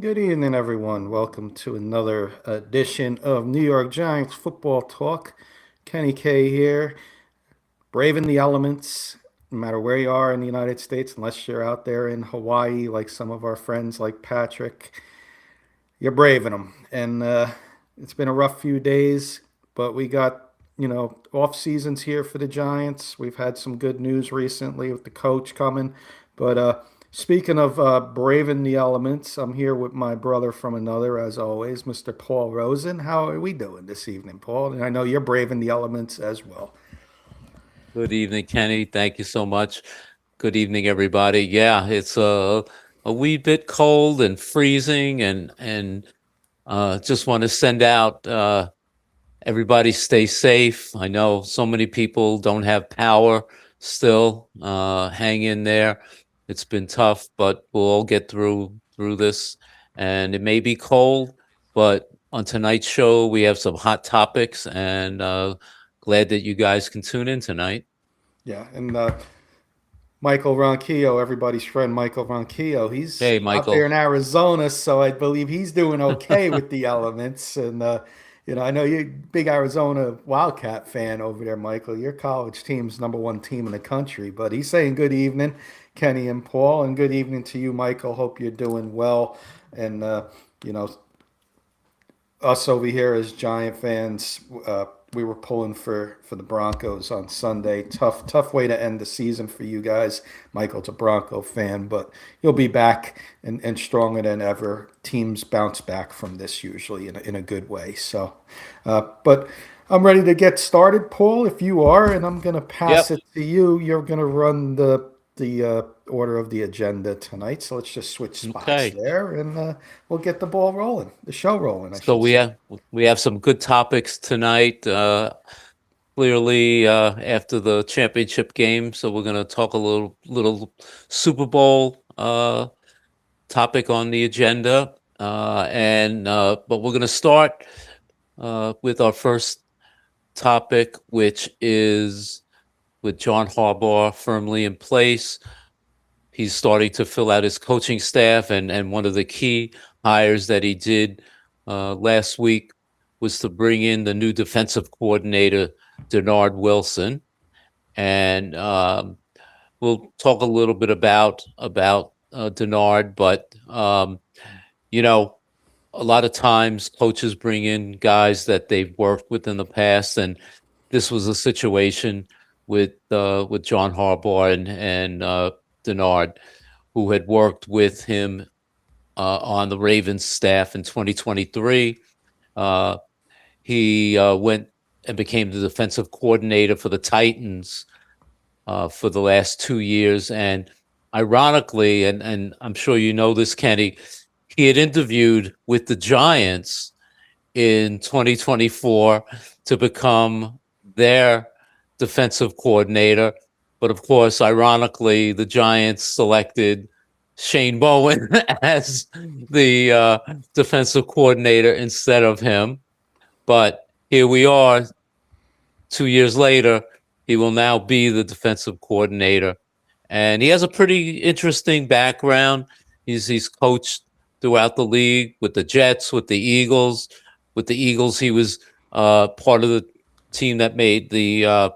Good evening, everyone. Welcome to another edition of New York Giants football talk. Kenny K here, braving the elements, no matter where you are in the United States, unless you're out there in Hawaii, like some of our friends like Patrick, you're braving them. And it's been a rough few days, but we got, off seasons here for the Giants. We've had some good news recently with the coach coming. But speaking of braving the elements, I'm here with my brother from another, as always, Mr. Paul Rosen. How are we doing this evening, Paul? And I know you're braving the elements as well. Good evening, Kenny. Thank you so much. Good evening, everybody. Yeah, it's a wee bit cold and freezing, and just want to send out everybody stay safe. I know so many people don't have power still. Hang in there. It's been tough, but we'll all get through this. And it may be cold, but on tonight's show we have some hot topics, and glad that you guys can tune in tonight. Yeah, and Michael Ronquillo, everybody's friend Michael Ronquillo, he's Hey, out there Michael. in Arizona, so I believe he's doing okay with the elements. And I know you're a big Arizona Wildcat fan over there, Michael. Your college team's number one team in the country. But he's saying good evening, Kenny and Paul, and good evening to you, Michael. Hope you're doing well. And you know, us over here as Giant fans, we were pulling for the Broncos on Sunday. Tough way to end the season for you guys. Michael's a Bronco fan, but you'll be back and stronger than ever. Teams bounce back from this usually in a good way. So, but I'm ready to get started, Paul, if you are, and I'm going to pass Yep. it to you. You're going to run the order of the agenda tonight. So let's just switch spots Okay. there, and we'll get the ball rolling, the show rolling, I So should say. we have some good topics tonight. Clearly, after the championship game, so we're going to talk a little Super Bowl topic on the agenda, and but we're going to start with our first topic, which is with John Harbaugh firmly in place. He's starting to fill out his coaching staff, and one of the key hires that he did last week was to bring in the new defensive coordinator, Denard Wilson, and we'll talk a little bit about Denard, but you know, a lot of times coaches bring in guys that they've worked with in the past, and this was a situation with John Harbaugh and Denard, who had worked with him on the Ravens staff in 2023. Uh, he went and became the defensive coordinator for the Titans for the last 2 years. And ironically, and I'm sure you know this, Kenny, he had interviewed with the Giants in 2024 to become their defensive coordinator. But of course, ironically, the Giants selected Shane Bowen as the defensive coordinator instead of him. But here we are 2 years later. He will now be the defensive coordinator. And he has a pretty interesting background. He's coached throughout the league with the Jets, with the Eagles. With the Eagles, he was part of the team that made the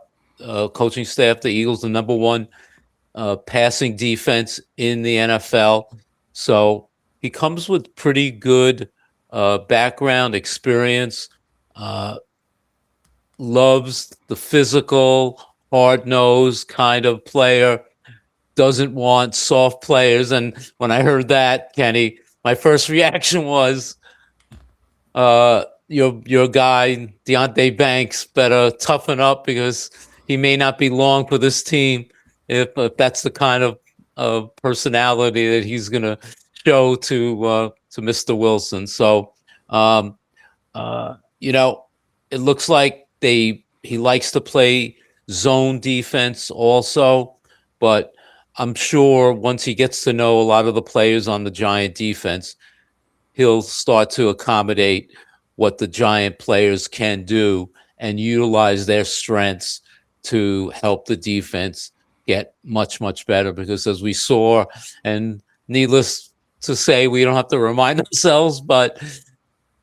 coaching staff, the Eagles, the number one passing defense in the NFL. So he comes with pretty good background experience. Uh, Loves the physical, hard nosed kind of player. Doesn't want soft players. And when I heard that, Kenny, my first reaction was, your guy Deontay Banks better toughen up because he may not be long for this team if that's the kind of personality that he's going to show to Mr. Wilson. So, um, you know, it looks like he likes to play zone defense also, but I'm sure once he gets to know a lot of the players on the Giant defense, he'll start to accommodate what the Giant players can do and utilize their strengths to help the defense get much better. Because as we saw, and needless to say. We don't have to remind ourselves, but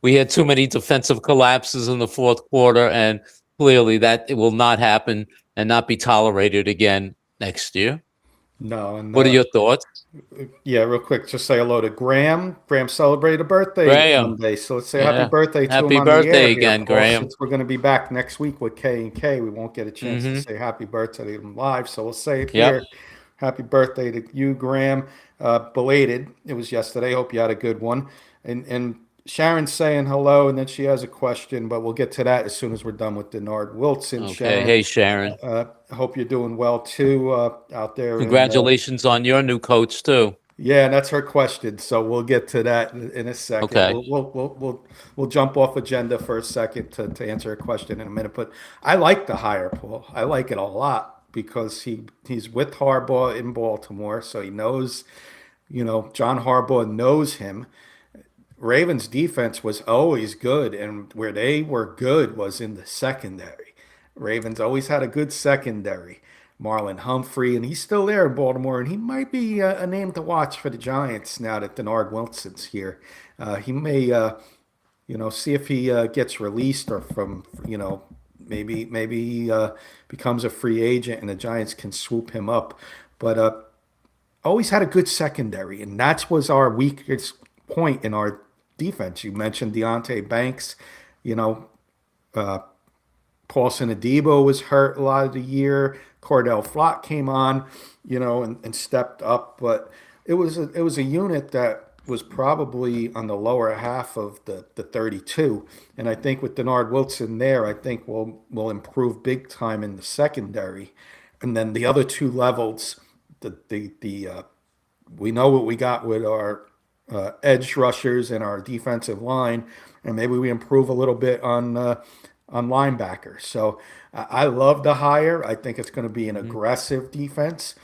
we had too many defensive collapses in the fourth quarter, and clearly that it will not happen and not be tolerated again next year. No, and What are your thoughts? yeah, real quick, just say hello to Graham. Graham celebrated a birthday Graham. Monday, so let's say happy Yeah. birthday to him Happy on the birthday air here, again, Paul. Graham. Since we're going to be back next week with K and K, we won't get a chance to Hmm. say happy birthday to him live, so we'll say it Yep. here. Happy birthday to you, Graham. Belated. It was yesterday. Hope you had a good one. And Sharon's saying hello, and then she has a question, but we'll get to that as soon as we're done with Denard Wilson. Okay. Sharon, Hey, Sharon. I hope you're doing well too out there in Congratulations on your new coach too. yeah, that's her question. So we'll get to that in a second. Okay. We'll jump off agenda for a second to answer a question in a minute. But I like the hire, Paul. I like it a lot because he's with Harbaugh in Baltimore, so he knows, John Harbaugh knows him. Ravens defense was always good, and where they were good was in the secondary. Ravens always had a good secondary. Marlon Humphrey, and he's still there in Baltimore, and he might be a name to watch for the Giants now that Denard Wilson's here. He may, see if he gets released or maybe he becomes a free agent and the Giants can swoop him up. But always had a good secondary, and that was our weakest point in our defense. You mentioned Deontay Banks, you know, uh, Paulson Adebo was hurt a lot of the year. Cordell Flott came on, and stepped up, but it was a unit that was probably on the lower half of the 32. And I think with Denard Wilson there, I think we'll improve big time in the secondary, and then the other two levels, the we know what we got with our edge rushers and our defensive line, and maybe we improve a little bit on linebackers. So I love the hire. I think it's going to be an Mhm. aggressive defense.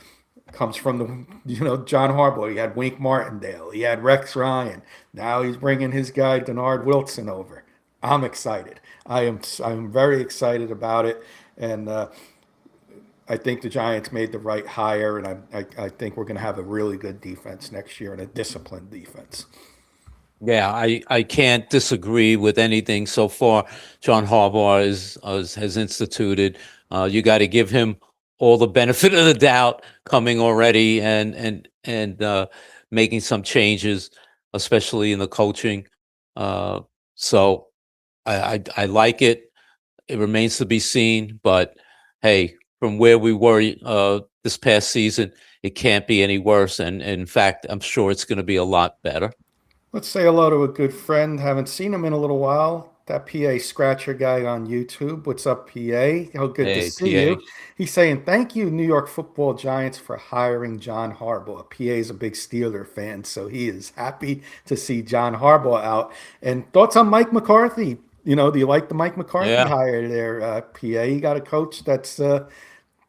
Comes from John Harbaugh. He had Wink Martindale. He had Rex Ryan. Now he's bringing his guy Denard Wilson over. I'm excited. I'm very excited about it, and I think the Giants made the right hire, and I think we're going to have a really good defense next year and a disciplined defense. Yeah, I can't disagree with anything so far. John Harbaugh has instituted. You got to give him all the benefit of the doubt coming already and making some changes, especially in the coaching. So I like it. It remains to be seen, but hey, from where we were this past season, it can't be any worse. And in fact, I'm sure it's going to be a lot better. Let's say hello to a good friend. Haven't seen him in a little while. That PA Scratcher guy on YouTube. What's up, PA? How good to Hey, see PA. you. He's saying, thank you, New York Football Giants, for hiring John Harbaugh. PA is a big Steeler fan, so he is happy to see John Harbaugh out. And thoughts on Mike McCarthy? Do you like the Mike McCarthy Yeah. hire there, PA? You got a coach that's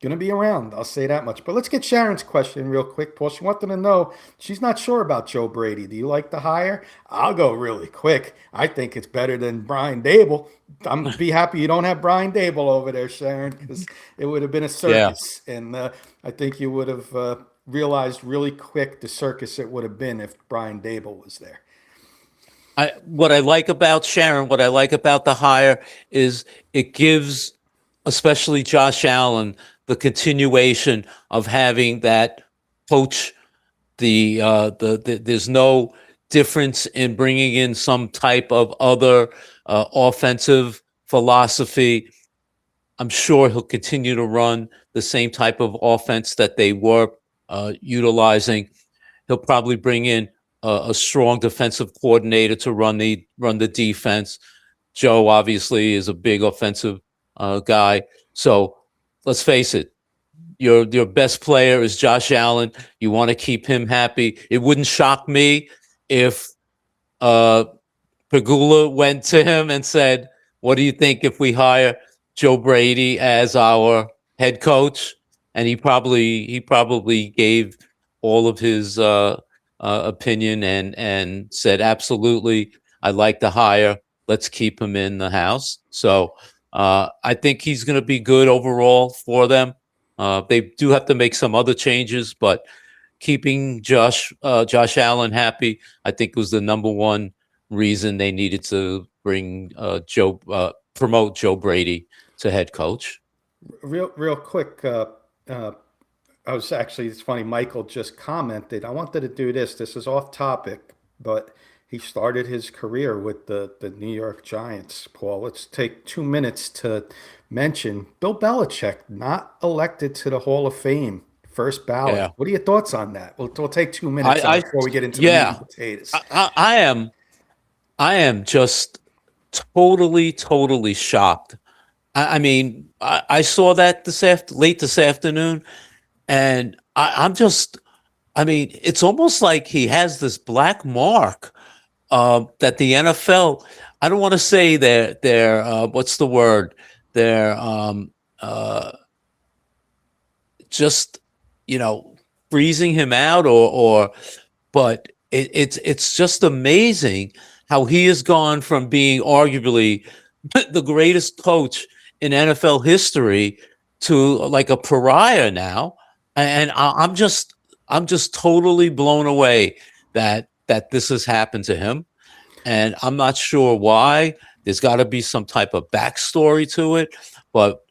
going to be around. I'll say that much. But let's get Sharon's question real quick, Paul. She wanted to know, she's not sure about Joe Brady. Do you like the hire? I'll go really quick. I think it's better than Brian Dable. I'm be happy you don't have Brian Dable over there, Sharon, because it would have been a Yeah. circus. And I think you would have realized really quick the circus it would have been if Brian Dable was there. What I like about Sharon, what I like about the hire is it gives, especially Josh Allen, the continuation of having that coach. There's no difference in bringing in some type of other offensive philosophy. I'm sure he'll continue to run the same type of offense that they were utilizing. He'll probably bring in a strong defensive coordinator to run the defense. Joe obviously is a big offensive guy. So let's face it, your best player is Josh Allen. You want to keep him happy. It wouldn't shock me if uh, Pagula went to him and said, "What do you think if we hire Joe Brady as our head coach?" And he probably gave all of his opinion and said, "Absolutely, I like the hire. Let's keep him in the house." So I think he's going to be good overall for them. They do have to make some other changes, but keeping Josh Allen happy. I think was the number one reason they needed to bring promote Joe Brady to head coach. Real quick. Uh, I was actually, it's funny, Michael just commented. I wanted to do this. This is off topic, but he started his career with the New York Giants, Paul. Let's take 2 minutes to mention Bill Belichick, not elected to the Hall of Fame, first ballot. Yeah, What are your thoughts on that? We'll take 2 minutes on I it before we get into the meat yeah, and potatoes. I am just totally shocked. I mean, I saw that late this afternoon, and I'm just, I mean, it's almost like he has this black mark that the NFL. I don't want to say they're what's the word? They're uh, just freezing him out, but it's just amazing how he has gone from being arguably the greatest coach in NFL history to like a pariah now, and I'm just totally blown away that this has happened to him, and I'm not sure why. There's got to be some type of backstory to it, but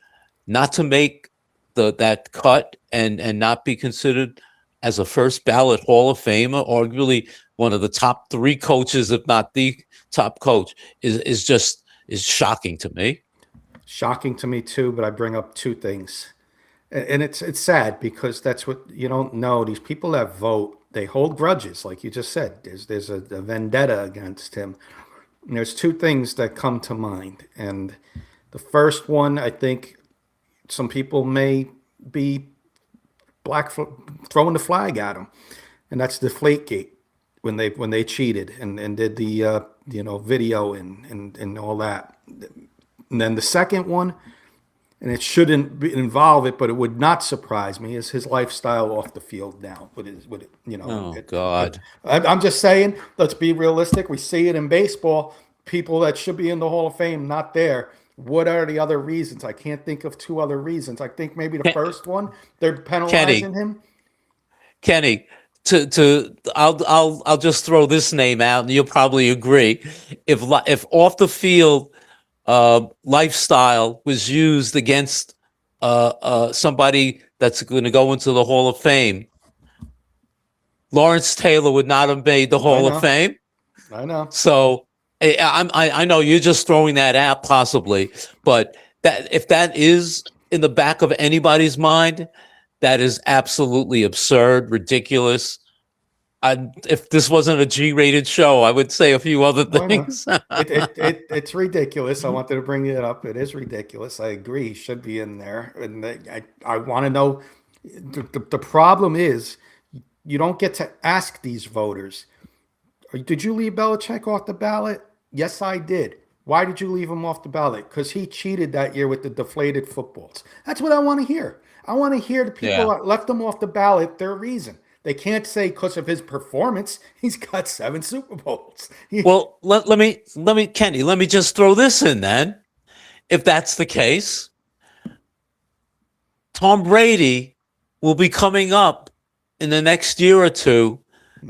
not to make that cut and not be considered as a first ballot Hall of Famer, arguably one of the top three coaches, if not the top coach, is shocking to me. Shocking to me too, but I bring up two things. And it's sad because that's what you don't know. These people that vote, they hold grudges, like you just said. There's a vendetta against him. And there's two things that come to mind. And the first one, I think some people may be throwing the flag at him, and that's Deflategate when they cheated and did the video and all that. And then the second one, and it involve it, but it would not surprise me, is his lifestyle off the field now. Oh God. I'm just saying, let's be realistic. We see it in baseball. People that should be in the Hall of Fame, not there. What are the other reasons? I can't think of two other reasons. I think maybe the first one, they're penalizing him. Kenny, I'll just throw this name out, and you'll probably agree. If off the field lifestyle was used against somebody that's going to go into the Hall of Fame, Lawrence Taylor would not have made the Hall of Fame. I know. So I know you're just throwing that out, possibly, but that if that is in the back of anybody's mind, that is absolutely absurd, ridiculous. If this wasn't a G-rated show, I would say a few other things. It's ridiculous. I wanted to bring it up. It is ridiculous. I agree. He should be in there. And I want to know. The problem is you don't get to ask these voters, did you leave Belichick off the ballot? Yes, I did. Why did you leave him off the ballot? Because he cheated that year with the deflated footballs. That's what I want to hear. I want to hear the people that left him off the ballot, their reason. They can't say because of his performance, he's got 7 Super Bowls. Well, let me, Kenny, let me just throw this in then. If that's the case, Tom Brady will be coming up in the next year or two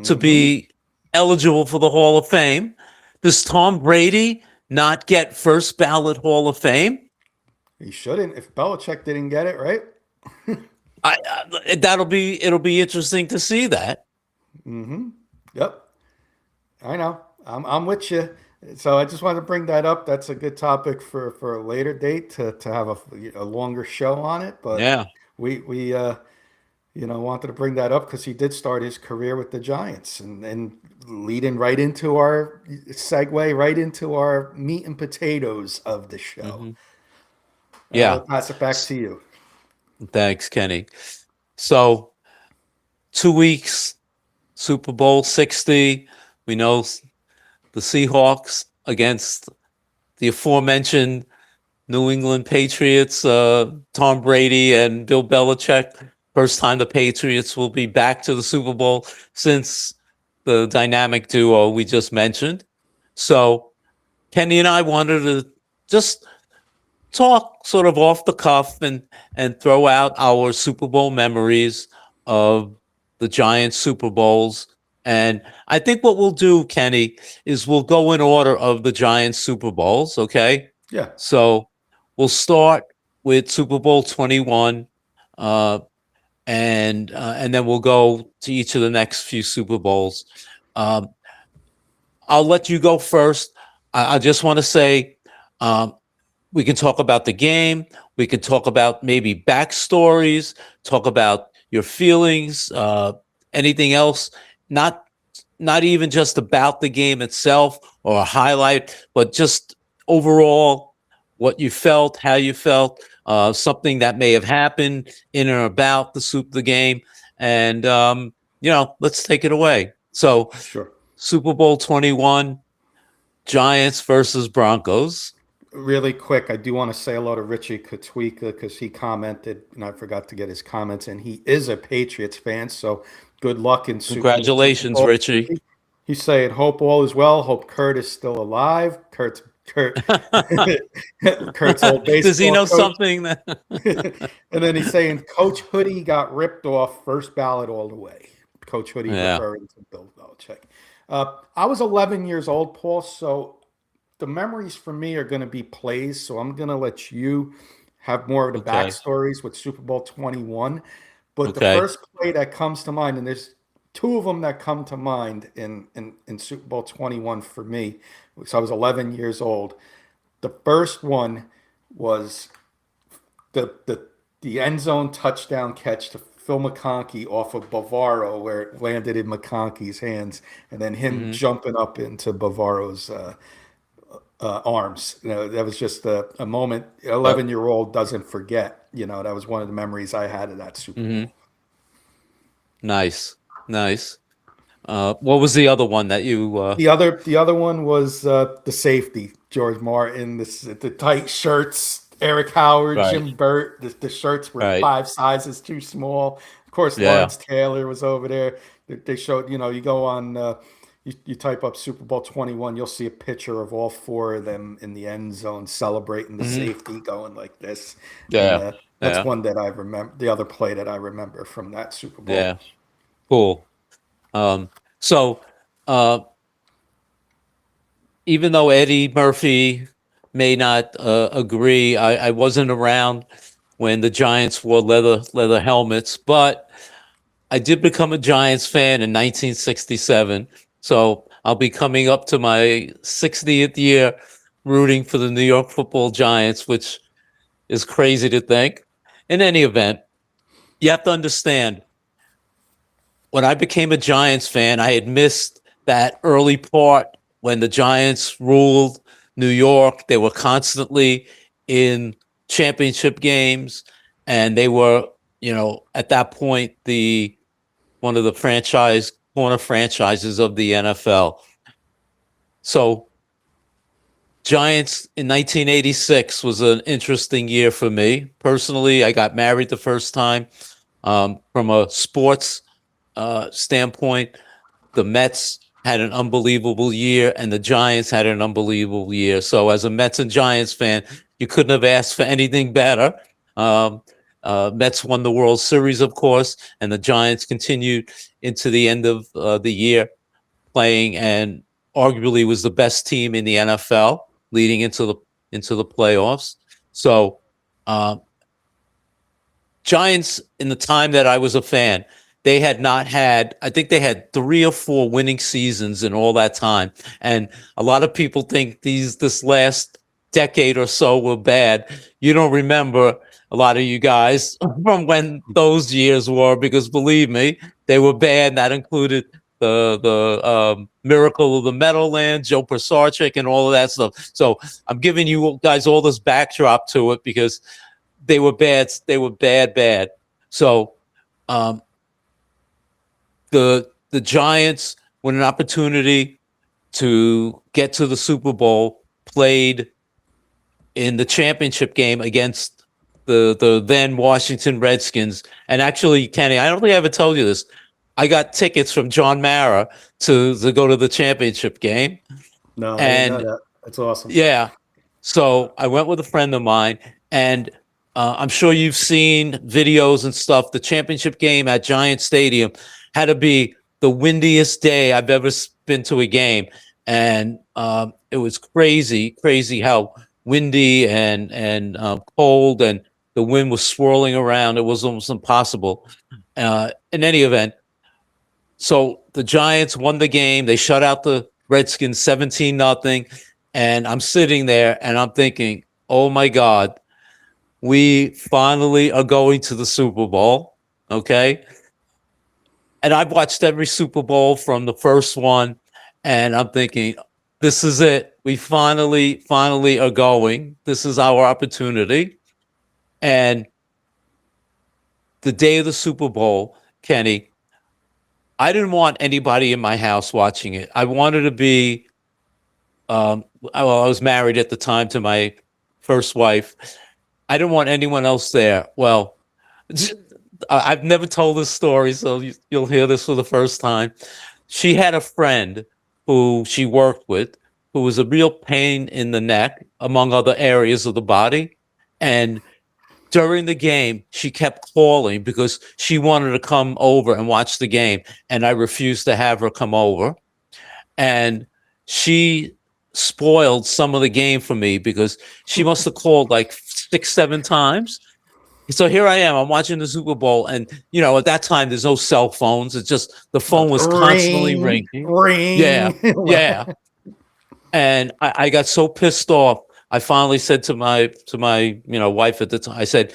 to be eligible for the Hall of Fame. Does Tom Brady not get first ballot Hall of Fame? He shouldn't. If Belichick didn't get it, right? It'll be interesting to see that. Yep. I know. I'm with you. So I just wanted to bring that up. That's a good topic for a later date to have a longer show on it. But yeah, we wanted to bring that up because he did start his career with the Giants and leading right into our segue right into our meat and potatoes of the show. Yeah. I'll pass it back to you. Thanks, Kenny. So 2 weeks, Super Bowl 60. We know the Seahawks against the aforementioned New England Patriots, Tom Brady and Bill Belichick. First time the Patriots will be back to the Super Bowl since the dynamic duo we just mentioned. So Kenny and I wanted to just talk sort of off the cuff and throw out our Super Bowl memories of the Giants Super Bowls. And I think what we'll do, Kenny, is we'll go in order of the Giants Super Bowls. Okay. Yeah. So we'll start with Super Bowl 21. Uh, and then we'll go to each of the next few Super Bowls. Um, I'll let you go first. I just want to say um, we can talk about the game. We can talk about maybe backstories. Talk about your feelings. Anything else? Not not even just about the game itself or a highlight, but just overall what you felt, how you felt, something that may have happened in or about the game, and let's take it away. So, Sure. Super Bowl 21, Giants versus Broncos. Really quick, I do want to say hello to Richie Katwika because he commented, and I forgot to get his comments, and he is a Patriots fan. So good luck in Super Congratulations, Bowl. Richie. He's saying, "Hope all is well. Hope Kurt is still alive." Kurt's old Does he baseball know coach. something that? And then he's saying, "Coach Hoodie got ripped off first ballot all the way." Coach Hoodie Yeah. referring to Bill Belichick. I was 11 years old, Paul, so the memories for me are going to be plays. So I'm going to let you have more of the Okay. backstories with Super Bowl 21. But the Okay. first play that comes to mind, and there's two of them that come to mind in Super Bowl 21 for me, because I was 11 years old. The first one was the end zone touchdown catch to Phil McConkey off of Bavaro, where it landed in McConkey's hands, and then him Mhm. jumping up into Bavaro's arms. That was just a moment an Yep. 11-year-old doesn't forget. That was one of the memories I had of that Super Bowl. Mhm. Nice. Nice. What was the other one that you? The other one was the safety, George Martin, the tight shirts, Eric Howard, Right. Jim Burt. The shirts were Right. 5 sizes too small. Of course, Yeah. Lawrence Taylor was over there. They showed, you go on, you type up Super Bowl 21, you'll see a picture of all four of them in the end zone celebrating the Mhm. safety going like this. Yeah. And that's Yeah. one that I remember, the other play that I remember from that Super Bowl. Yeah. Cool. So, uh, even though Eddie Murphy may not agree, I wasn't around when the Giants wore leather helmets, but I did become a Giants fan in 1967. So I'll be coming up to my 60th year rooting for the New York Football Giants, which is crazy to think. In any event, you have to understand when I became a Giants fan, I had missed that early part when the Giants ruled New York. They were constantly in championship games, and they were, at that point, the one of the corner franchises of the NFL. So, Giants in 1986 was an interesting year for me personally. I got married the first time. From a sports standpoint, the Mets had an unbelievable year and the Giants had an unbelievable year. So as a Mets and Giants fan, you couldn't have asked for anything better. Mets won the World Series, of course, and the Giants continued into the end of the year playing and arguably was the best team in the NFL leading into the playoffs. So Giants, in the time that I was a fan, they had not had, I think they had 3 or 4 winning seasons in all that time. And a lot of people think this last decade or so were bad. You don't remember, a lot of you guys, from when those years were, because believe me, they were bad. That included the Miracle of the Meadowlands, Joe Pisarcik, and all of that stuff. So I'm giving you guys all this backdrop to it because they were bad. They were bad. So the Giants, with an opportunity to get to the Super Bowl, played in the championship game against the then Washington Redskins. And actually, Kenny, I don't think I ever told you this. I got tickets from John Mara to go to the championship game. No, I didn't know And that. That's awesome. yeah, so I went with a friend of mine, and I'm sure you've seen videos and stuff. The championship game at Giant Stadium, had to be the windiest day I've ever been to a game, and it was crazy how windy and cold, and the wind was swirling around. It was almost impossible. In any event, so the Giants won the game. They shut out the Redskins 17-0, and I'm sitting there and I'm thinking, "Oh my God, we finally are going to the Super Bowl." Okay. And I've watched every Super Bowl from the first one, and I'm thinking, this is it. We finally are going. This is our opportunity. And the day of the Super Bowl, Kenny, I didn't want anybody in my house watching it. I wanted to be, I was married at the time to my first wife. I didn't want anyone else there. Well, I've never told this story, so you'll hear this for the first time. She had a friend who she worked with who was a real pain in the neck, among other areas of the body. And during the game, she kept calling because she wanted to come over and watch the game. And I refused to have her come over. And she spoiled some of the game for me because she must have called like 6, 7 times. So here I am. I'm watching the Super Bowl, and at that time there's no cell phones. It's just the phone was constantly Ring, ringing. Yeah, ring. yeah. And I got so pissed off. I finally said to my wife at the time. I said,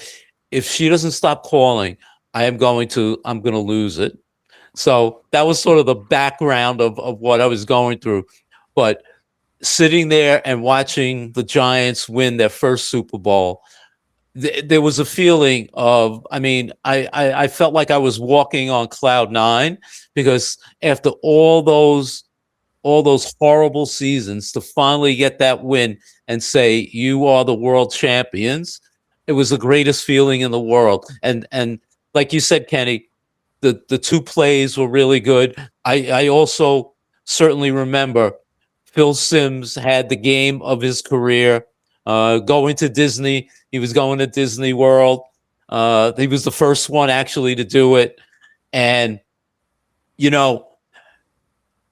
if she doesn't stop calling, I'm going to lose it. So that was sort of the background of what I was going through. But sitting there and watching the Giants win their first Super Bowl, there was a feeling of, I felt like I was walking on cloud nine, because after all those horrible seasons, to finally get that win and say you are the world champions, it was the greatest feeling in the world. And like you said, Kenny, the two plays were really good. I also certainly remember Phil Simms had the game of his career, going to Disney. He was going to Disney World. He was the first one actually to do it. And,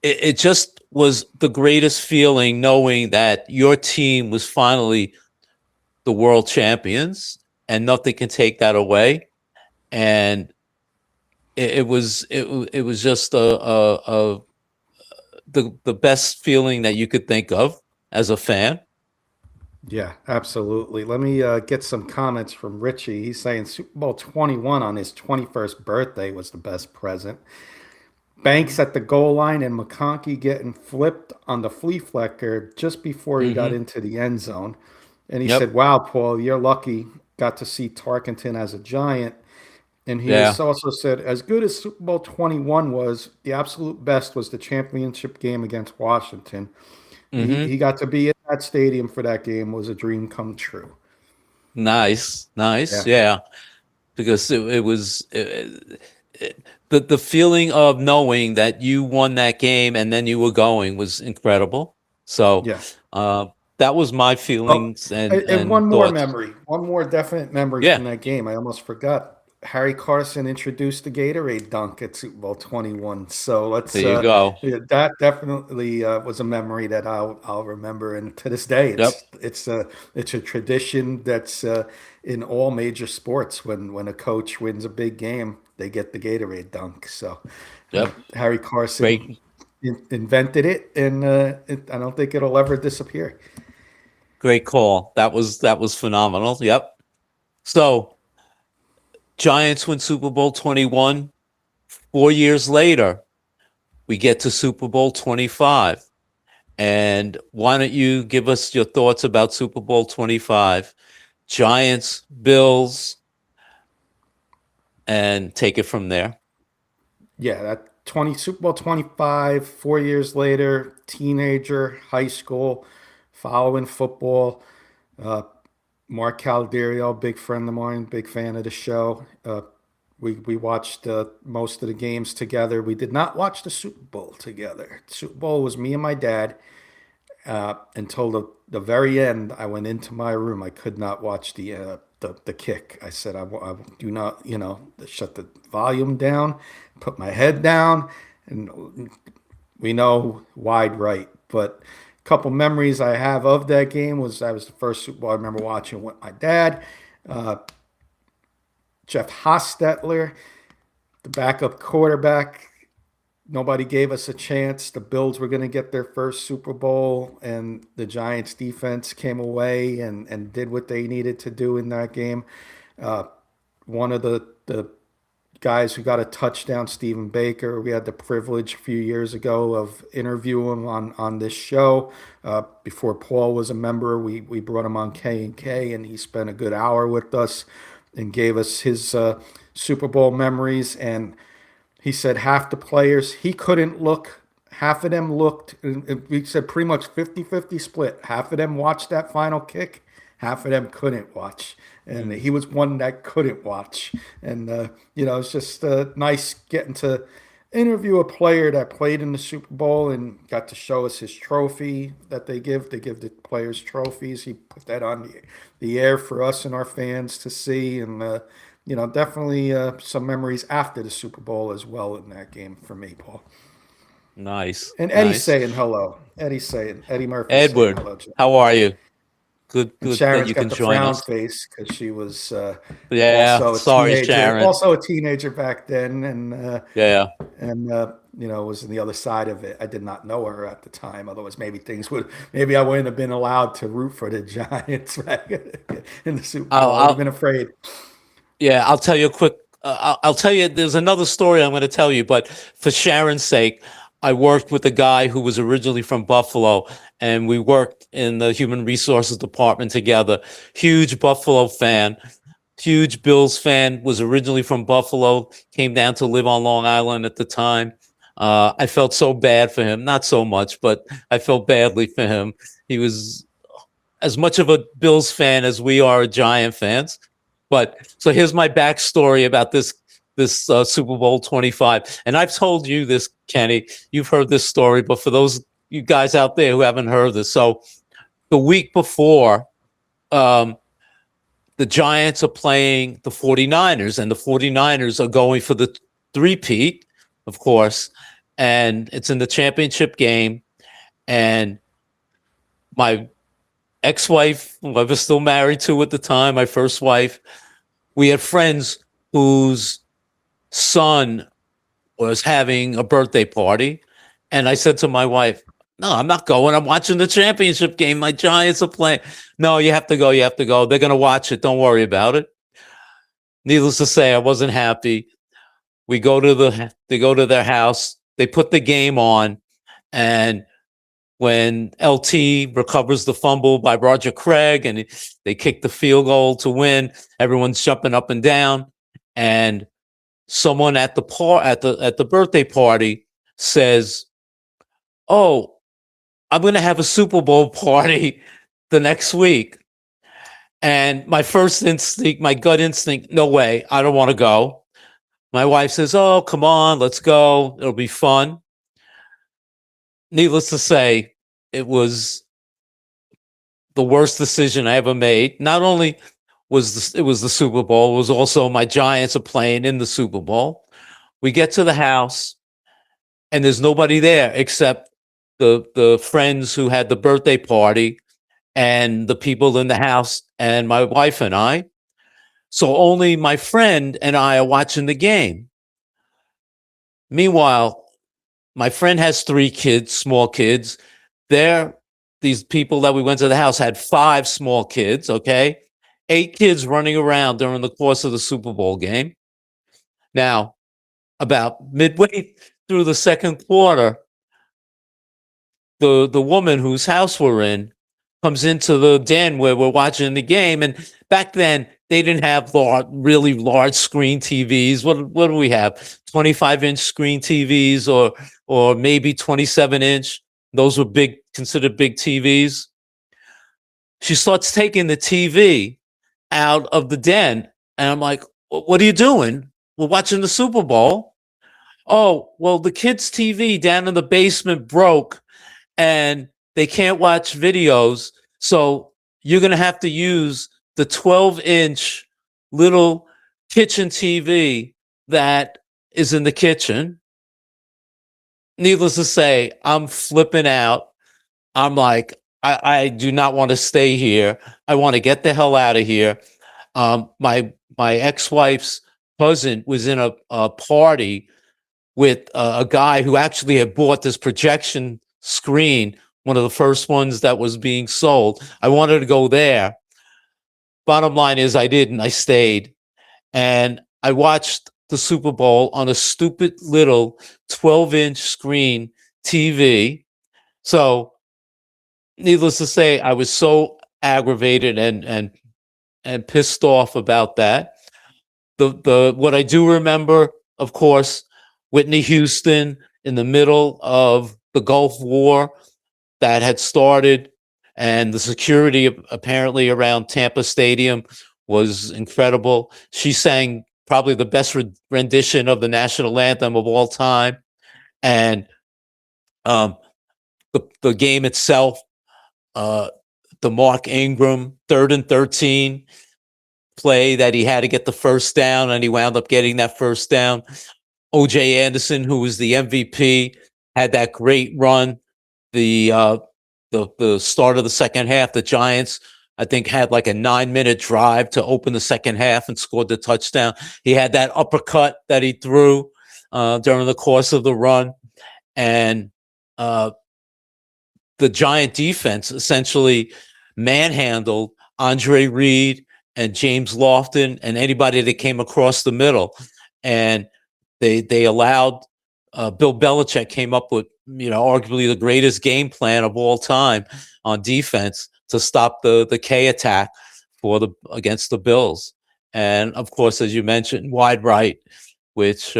it just was the greatest feeling knowing that your team was finally the world champions, and nothing can take that away. And it was just the best feeling that you could think of as a fan. Yeah, absolutely. Let me get some comments from Richie. He's saying Super Bowl 21 on his 21st birthday was the best present. Banks at the goal line and McConkey getting flipped on the flea flicker just before he got Hmm. into the end zone. And he said, Yep. wow, Paul, you're lucky. Got to see Tarkenton as a Giant. And he Yeah. has also said, as good as Super Bowl 21 was, the absolute best was the championship game against Washington. He Hmm. got to be in that stadium for that game, was a dream come true. Nice. Yeah. Yeah. Because it was the feeling of knowing that you won that game and then you were going was incredible. So Yeah. uh, that was my Oh, feelings and and one more thoughts. memory, one more definite memory Yeah, from that game. I almost forgot. Harry Carson introduced the Gatorade dunk at Super Bowl 21. So there let's you go. yeah, that definitely was a memory that I'll remember, and to this day, Yep, it's a tradition that's in all major sports. When a coach wins a big game, they get the Gatorade dunk. So yep. Harry Carson Great, invented it, and I don't think it'll ever disappear. great call. That was phenomenal. Yep. So Giants win Super Bowl 21. 4 years later, we get to Super Bowl 25. And why don't you give us your thoughts about Super Bowl 25? Giants, Bills, and take it from there. Yeah, that 20 Super Bowl 25, 4 years later, teenager, high school, following football. Uh, Mark Calderio, big friend of mine, big fan of the show. We watched most of the games together. We did not watch the Super Bowl together. Super Bowl was me and my dad until the very end. I went into my room. I could not watch the the kick. I said, I do not, shut the volume down, put my head down, and we know wide right. But a couple memories I have of that game was I was the first Super Bowl I remember watching with my dad. Uh, Jeff Hostetler, the backup quarterback. Nobody gave us a chance. The Bills were going to get their first Super Bowl, and the Giants defense came away and did what they needed to do in that game. Uh, One of the guys who got a touchdown, Stephen Baker, we had the privilege a few years ago of interviewing him on this show. Before Paul was a member, we brought him on K&K, and he spent a good hour with us and gave us his Super Bowl memories. And he said half the players, he couldn't look. Half of them looked, and we said pretty much 50-50 split. Half of them watched that final kick, half of them couldn't watch. And he was one that couldn't watch. And, it's just nice getting to interview a player that played in the Super Bowl and got to show us his trophy that they give. They give the players trophies. He put that on the air for us and our fans to see. And, definitely some memories after the Super Bowl as well in that game for me, Paul. Nice. And Eddie Nice. saying hello. Eddie Murphy saying Edward, hello. Jeff. how are you? Good, And good that Sharon's you got can the join frown us. face because she was Yeah, also a sorry, teenager, Sharon. also a teenager back then, Yeah. was on the other side of it. I did not know her at the time. Otherwise, maybe I wouldn't have been allowed to root for the Giants back in the Super Bowl. I would have been afraid. Yeah, I'll tell you a quick. I'll tell you. There's another story I'm going to tell you, but for Sharon's sake, I worked with a guy who was originally from Buffalo, and we worked in the human resources department together. Huge Buffalo fan, huge Bills fan. Was originally from Buffalo, came down to live on Long Island at the time. I felt so bad for him. Not so much, but I felt badly for him. He was as much of a Bills fan as we are Giant fans. But so here's my backstory about this Super Bowl 25. And I've told you this, Kenny. You've heard this story, but for those you guys out there who haven't heard this, so the week before, the Giants are playing the 49ers, and the 49ers are going for the three-peat, of course, and it's in the championship game. And my ex-wife, who I was still married to at the time, my first wife, we had friends whose son was having a birthday party. And I said to my wife, no, I'm not going. I'm watching the championship game. My Giants are playing. No, you have to go. You have to go. They're going to watch it. Don't worry about it. Needless to say, I wasn't happy. They go to their house. They put the game on. And when LT recovers the fumble by Roger Craig and they kick the field goal to win, everyone's jumping up and down. And someone at the birthday party says, "Oh, I'm going to have a Super Bowl party the next week." And my first instinct, my gut instinct, no way, I don't want to go. My wife says, "Oh, come on, let's go. It'll be fun." Needless to say, it was the worst decision I ever made. Not only it was the Super Bowl, it was also my Giants are playing in the Super Bowl. We get to the house, and there's nobody there except the friends who had the birthday party and the people in the house and my wife and I. So only my friend and I are watching the game. Meanwhile, my friend has 3 kids, small kids. These people that we went to the house had 5 small kids, okay? 8 kids running around during the course of the Super Bowl game. Now, about midway through the second quarter, the woman whose house we're in comes into the den where we're watching the game. And back then, they didn't have really large screen TVs. What do we have? 25-inch screen TVs or maybe 27-inch. Those were considered big TVs. She starts taking the TV out of the den. And I'm like, "What are you doing? We're watching the Super Bowl." "Oh, well, the kids' TV down in the basement broke and they can't watch videos. So you're going to have to use the 12-inch little kitchen TV that is in the kitchen. Needless to say, I'm flipping out. I'm like, I do not want to stay here. I want to get the hell out of here. My ex-wife's cousin was in a party with a guy who actually had bought this projection screen, one of the first ones that was being sold. I wanted to go there. Bottom line is, I didn't. I stayed, and I watched the Super Bowl on a stupid little 12-inch screen TV. So, needless to say, I was so aggravated and pissed off about that. The what I do remember, of course, Whitney Houston in the middle of the Gulf War that had started, and the security apparently around Tampa Stadium was incredible. She sang probably the best rendition of the national anthem of all time, and um, the game itself, uh, the Mark Ingram 3rd and 13 play that he had to get the first down, and he wound up getting that first down. OJ Anderson, who was the MVP, had that great run. The start of the second half, the Giants, I think, had like a 9-minute drive to open the second half and scored the touchdown. He had that uppercut that he threw during the course of the run, and the Giant defense essentially manhandled Andre Reed and James Lofton and anybody that came across the middle, and they allowed Bill Belichick came up with, arguably the greatest game plan of all time on defense to stop the K attack against the Bills. And of course, as you mentioned, wide right, which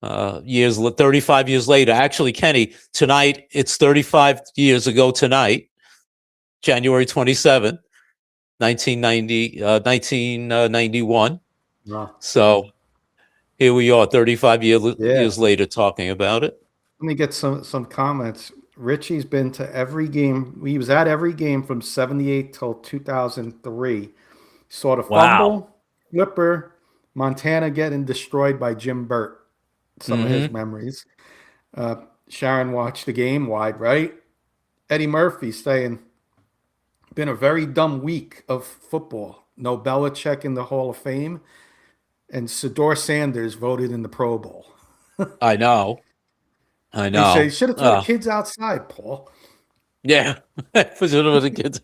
35 years later, actually, Kenny, tonight, it's 35 years ago tonight, January 27th, 1991. Wow. So here we are, 35 Yeah. years later, talking about it. Let me get some comments. Richie's been to every game. He was at every game from 78 till 2003. Saw the fumble, flipper, Montana getting destroyed by Jim Burt. Some of his memories. Sharon watched the game, wide right. Eddie Murphy saying, been a very dumb week of football. No Belichick in the Hall of Fame. And Sador Sanders voted in the Pro Bowl. I know. He said, you should have told the kids outside, Paul. Yeah, for the kids.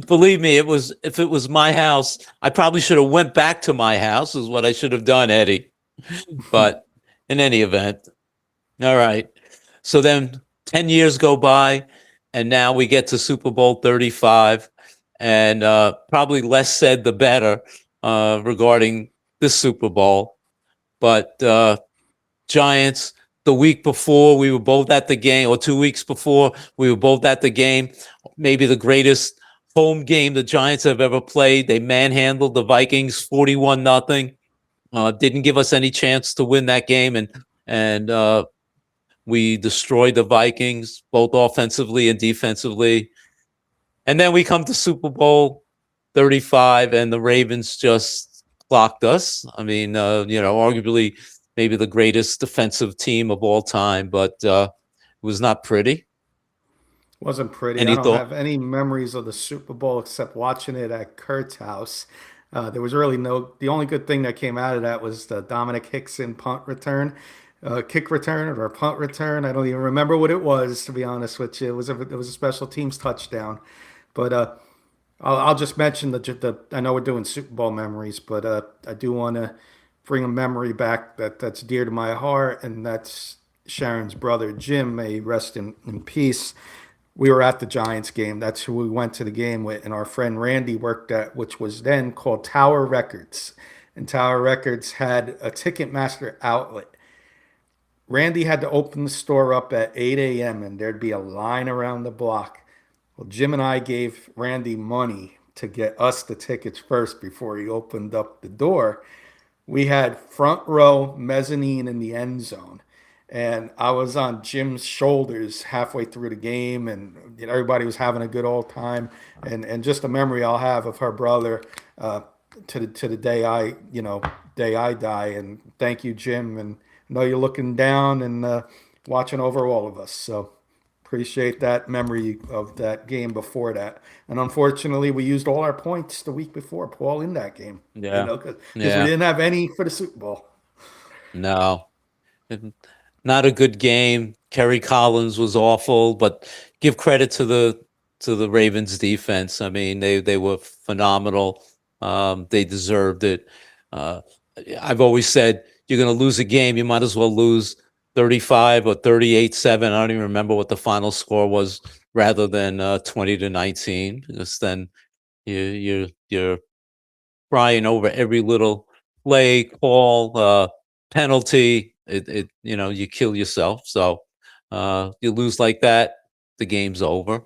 Believe me, if it was my house, I probably should have went back to my house, is what I should have done, Eddie. But in any event, all right. So then 10 years go by, and now we get to Super Bowl 35, and probably less said the better regarding this Super Bowl. But Giants, the week before, we were both at the game, or 2 weeks before, we were both at the game. Maybe the greatest home game the Giants have ever played. They manhandled the Vikings 41-0. Didn't give us any chance to win that game, and we destroyed the Vikings both offensively and defensively. And then we come to Super Bowl 35, and the Ravens just clocked us. I mean, arguably maybe the greatest defensive team of all time, but it was not pretty. Wasn't pretty. I don't have any memories of the Super Bowl except watching it at Kurt's house. There was really the only good thing that came out of that was the Dominic Hickson punt return, kick return or punt return. I don't even remember what it was, to be honest with you. It was a special teams touchdown. But I'll just mention I know we're doing Super Bowl memories, but I do want to bring a memory back that's dear to my heart, and that's Sharon's brother Jim. May he rest in peace. We were at the Giants game. That's who we went to the game with, and our friend Randy worked at, which was then called Tower Records, and Tower Records had a Ticketmaster outlet. Randy had to open the store up at 8 a.m. and there'd be a line around the block. Well, Jim and I gave Randy money to get us the tickets first before he opened up the door. We had front row mezzanine in the end zone. and I was on Jim's shoulders halfway through the game, and everybody was having a good old time, and just a memory I'll have of her brother uh, to the day day I die. And thank you, Jim, and I know you're looking down and watching over all of us. So appreciate that memory of that game before that. And unfortunately, we used all our points the week before, Paul, in that game. Yeah. Because we Yeah. didn't have any for the Super Bowl. No. Not a good game. Kerry Collins was awful, but give credit to the Ravens defense. I mean, they were phenomenal. They deserved it. Uh, I've always said you're going to lose a game, you might as well lose 35 or 38-7. I don't even remember what the final score was, rather than 20-19, because then you're crying over every little play, call, penalty. You kill yourself. So you lose like that, the game's over.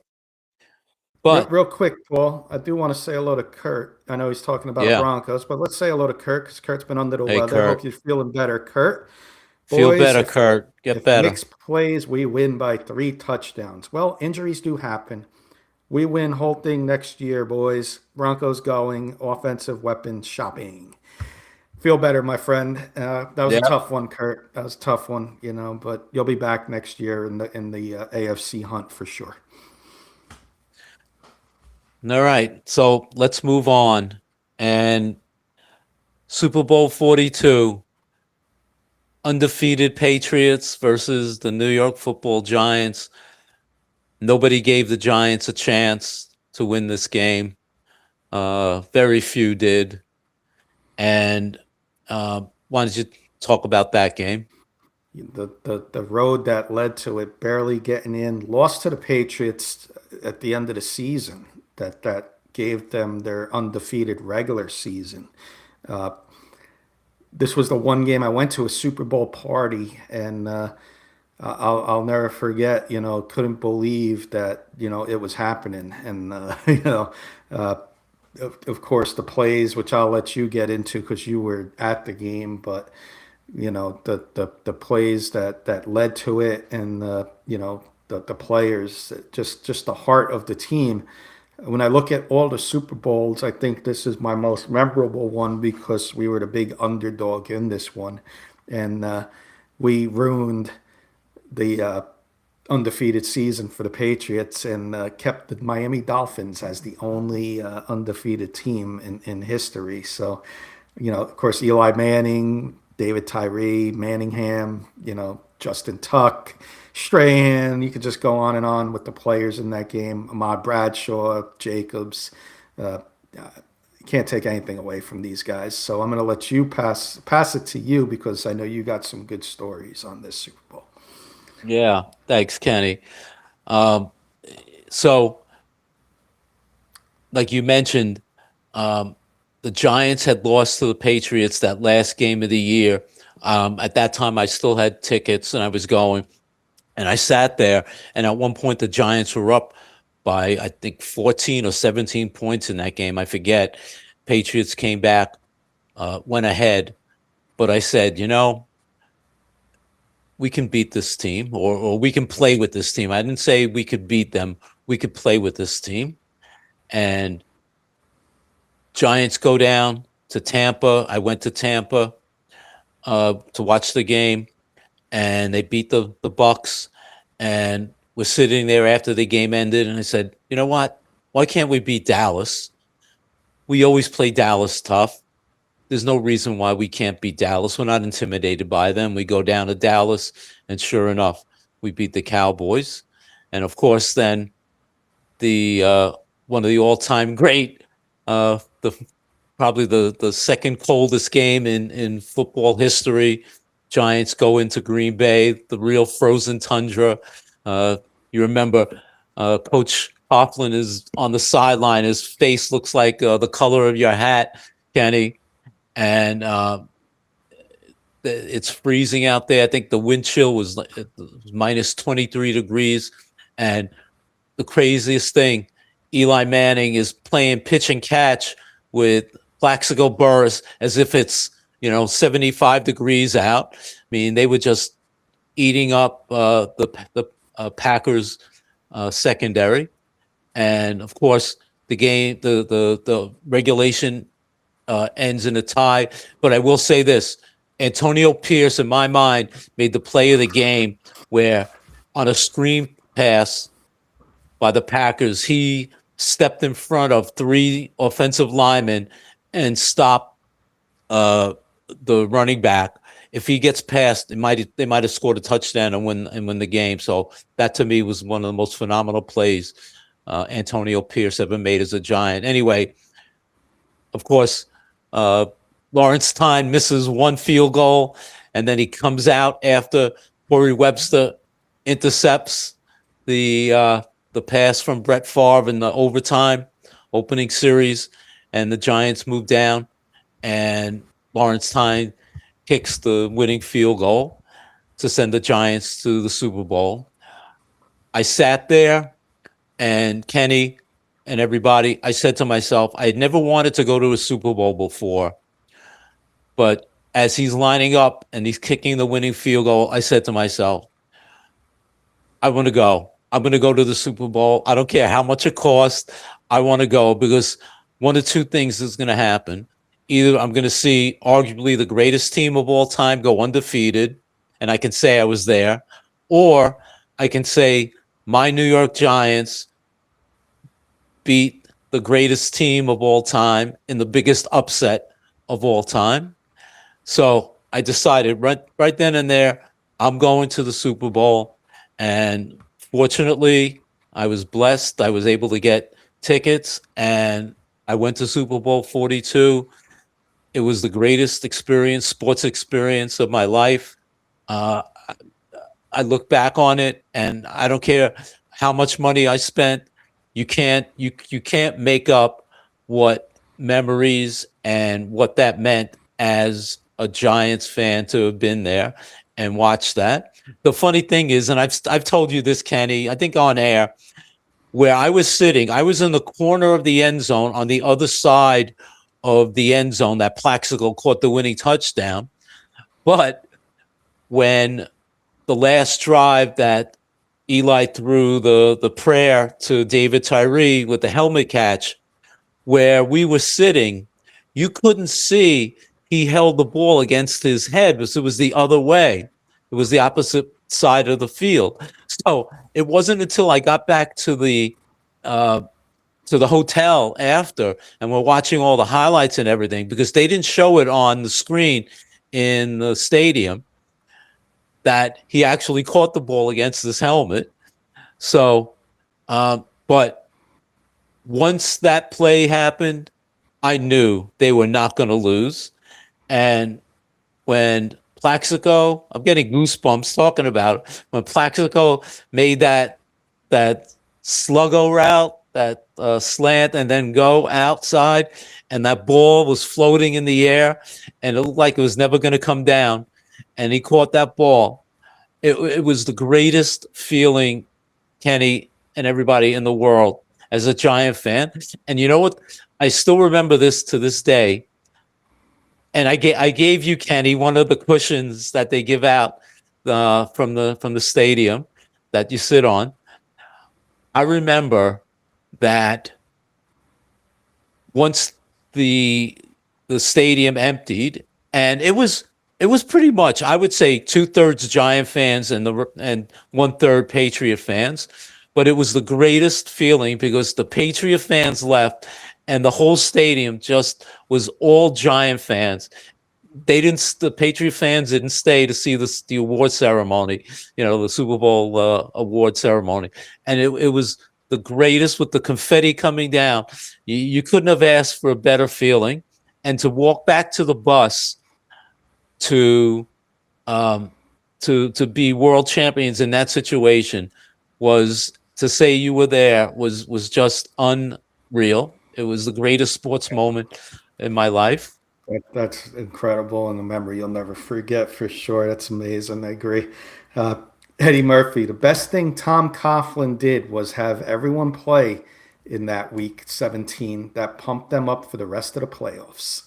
But Real quick, Paul, I do want to say hello to Kurt. I know he's talking about the yeah, Broncos, but let's say hello to Kurt because Kurt's been under the hey weather. Hope Kurt, you're feeling better, Kurt. feel Boys, better, Kurt. Get if better. Knicks plays, we win by 3 touchdowns. Well, injuries do happen. We win whole thing next year, boys. Broncos going offensive weapon shopping. Feel better, my friend. That was a Yeah. tough one, Kurt. That was a tough one, but you'll be back next year in the AFC hunt for sure. All right. So let's move on. And Super Bowl 42, undefeated Patriots versus the New York Football Giants. Nobody gave the Giants a chance to win this game. Very few did. And why don't you talk about that game? The road that led to it barely getting in, lost to the Patriots at the end of the season. That gave them their undefeated regular season. This was the one game I went to a Super Bowl party, and I'll never forget. Couldn't believe that it was happening, and uh, of course the plays, which I'll let you get into because you were at the game, but the plays that led to it, and the players, just the heart of the team. When I look at all the Super Bowls, I think this is my most memorable one because we were the big underdog in this one, and we ruined the undefeated season for the Patriots and kept the Miami Dolphins as the only undefeated team in history. So, of course, Eli Manning, David Tyree, Manningham, Justin Tuck, Strahan. You could just go on and on with the players in that game. Ahmad Bradshaw, Jacobs. Uh, you can't take anything away from these guys. So I'm going to let you pass it to you because I know you got some good stories on this Super Bowl. Yeah, thanks, Kenny. Um, so, like you mentioned, um, the Giants had lost to the Patriots that last game of the year. At that time, I still had tickets and I was going, and I sat there. And at one point, the Giants were up by, I think, 14 or 17 points in that game. I forget. Patriots came back, went ahead, but I said, we can beat this team, or we can play with this team. I didn't say we could beat them. We could play with this team. And Giants go down to Tampa. I went to Tampa to watch the game, and they beat the Bucks. And we're sitting there after the game ended, and I said, you know what? Why can't we beat Dallas? We always play Dallas tough. There's no reason why we can't beat Dallas. We're not intimidated by them. We go down to Dallas, and sure enough, we beat the Cowboys. And of course, then the one of the all-time great, the probably the second coldest game in football history. Giants go into Green Bay, the real frozen tundra. You remember Coach Coughlin is on the sideline. His face looks like the color of your hat, Kenny. And it's freezing out there. I think the wind chill was like minus 23 degrees. And the craziest thing, Eli Manning is playing pitch and catch with Plaxico Burress as if it's 75 degrees out. I mean, they were just eating up the Packers secondary, and of course the regulation ends in a tie. But I will say this: Antonio Pierce, in my mind, made the play of the game where on a screen pass by the Packers, he stepped in front of three offensive linemen and stopped the running back. If he gets past, they might have scored a touchdown and win the game. So that to me was one of the most phenomenal plays Antonio Pierce ever made as a Giant. Anyway, of course, uh, Lawrence Tyne misses one field goal, and then he comes out after Corey Webster intercepts the pass from Brett Favre in the overtime opening series, and the Giants move down, and Lawrence Tyne kicks the winning field goal to send the Giants to the Super Bowl. I sat there, and Kenny and everybody, I said to myself, I had never wanted to go to a Super Bowl before, but as he's lining up and he's kicking the winning field goal, I said to myself, I want to go. I'm going to go to the Super Bowl. I don't care how much it costs. I want to go because one of two things is going to happen. Either I'm going to see arguably the greatest team of all time go undefeated, and I can say I was there, or I can say my New York Giants beat the greatest team of all time in the biggest upset of all time. So I decided right then and there, I'm going to the Super Bowl. And fortunately, I was blessed. I was able to get tickets, and I went to Super Bowl 42. It was the greatest sports experience of my life. Uh, I look back on it, and I don't care how much money I spent. You can't make up what memories and what that meant as a Giants fan to have been there and watch that. The funny thing is, and I've told you this, Kenny, I think on air, where I was sitting, I was in the corner of the end zone on the other side of the end zone that Plaxico caught the winning touchdown. But when the last drive that Eli threw the prayer to David Tyree with the helmet catch, where we were sitting, you couldn't see he held the ball against his head because it was the other way. It was the opposite side of the field. So it wasn't until I got back to the hotel after, and we're watching all the highlights and everything because they didn't show it on the screen in the stadium, that he actually caught the ball against his helmet. So, but once that play happened, I knew they were not going to lose. And when Plaxico, I'm getting goosebumps talking about it, when Plaxico made that sluggo route, that slant, and then go outside, and that ball was floating in the air, and it looked like it was never going to come down, and he caught that ball. It was the greatest feeling, Kenny, and everybody in the world as a Giant fan. And you know what? I still remember this to this day. And I gave you, Kenny, one of the cushions that they give out from the stadium that you sit on. I remember that once the stadium emptied, and it was pretty much, I would say, 2/3 Giant fans and 1/3 Patriot fans. But it was the greatest feeling because the Patriot fans left, and the whole stadium just was all Giant fans. The Patriot fans didn't stay to see the award ceremony, the Super Bowl award ceremony, and it was the greatest with the confetti coming down. You couldn't have asked for a better feeling, and to walk back to the bus to be world champions in that situation, was to say you were there, was just unreal. It was the greatest sports moment in my life. That's incredible and a memory you'll never forget for sure. That's amazing. I agree. Uh, Eddie Murphy, the best thing Tom Coughlin did was have everyone play in that week 17 that pumped them up for the rest of the playoffs.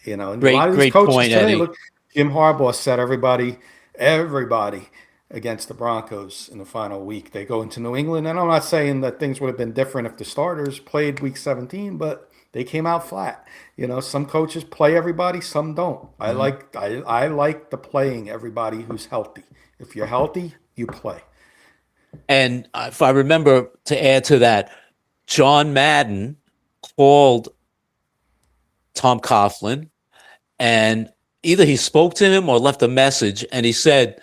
And a lot of these Great coaches point, today, Eddie. look, Jim Harbaugh said everybody against the Broncos in the final week. They go into New England, and I'm not saying that things would have been different if the starters played week 17, but they came out flat. You know, some coaches play everybody, some don't. Mhm. I like the playing everybody who's healthy. If you're healthy, you play. And if I remember to add to that, John Madden called Tom Coughlin, and either he spoke to him or left a message, and he said,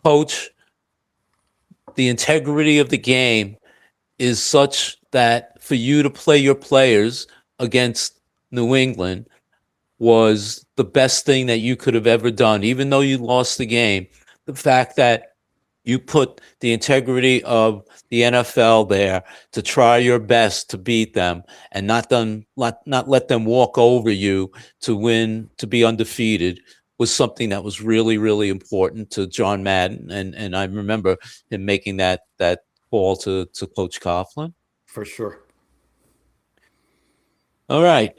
"Coach, the integrity of the game is such that for you to play your players against New England was the best thing that you could have ever done, even though you lost the game. The fact that you put the integrity of the NFL there to try your best to beat them and not let them walk over you to win, to be undefeated, was something that was really, really important to John Madden. And I remember him making that call to Coach Coughlin. For sure. All right.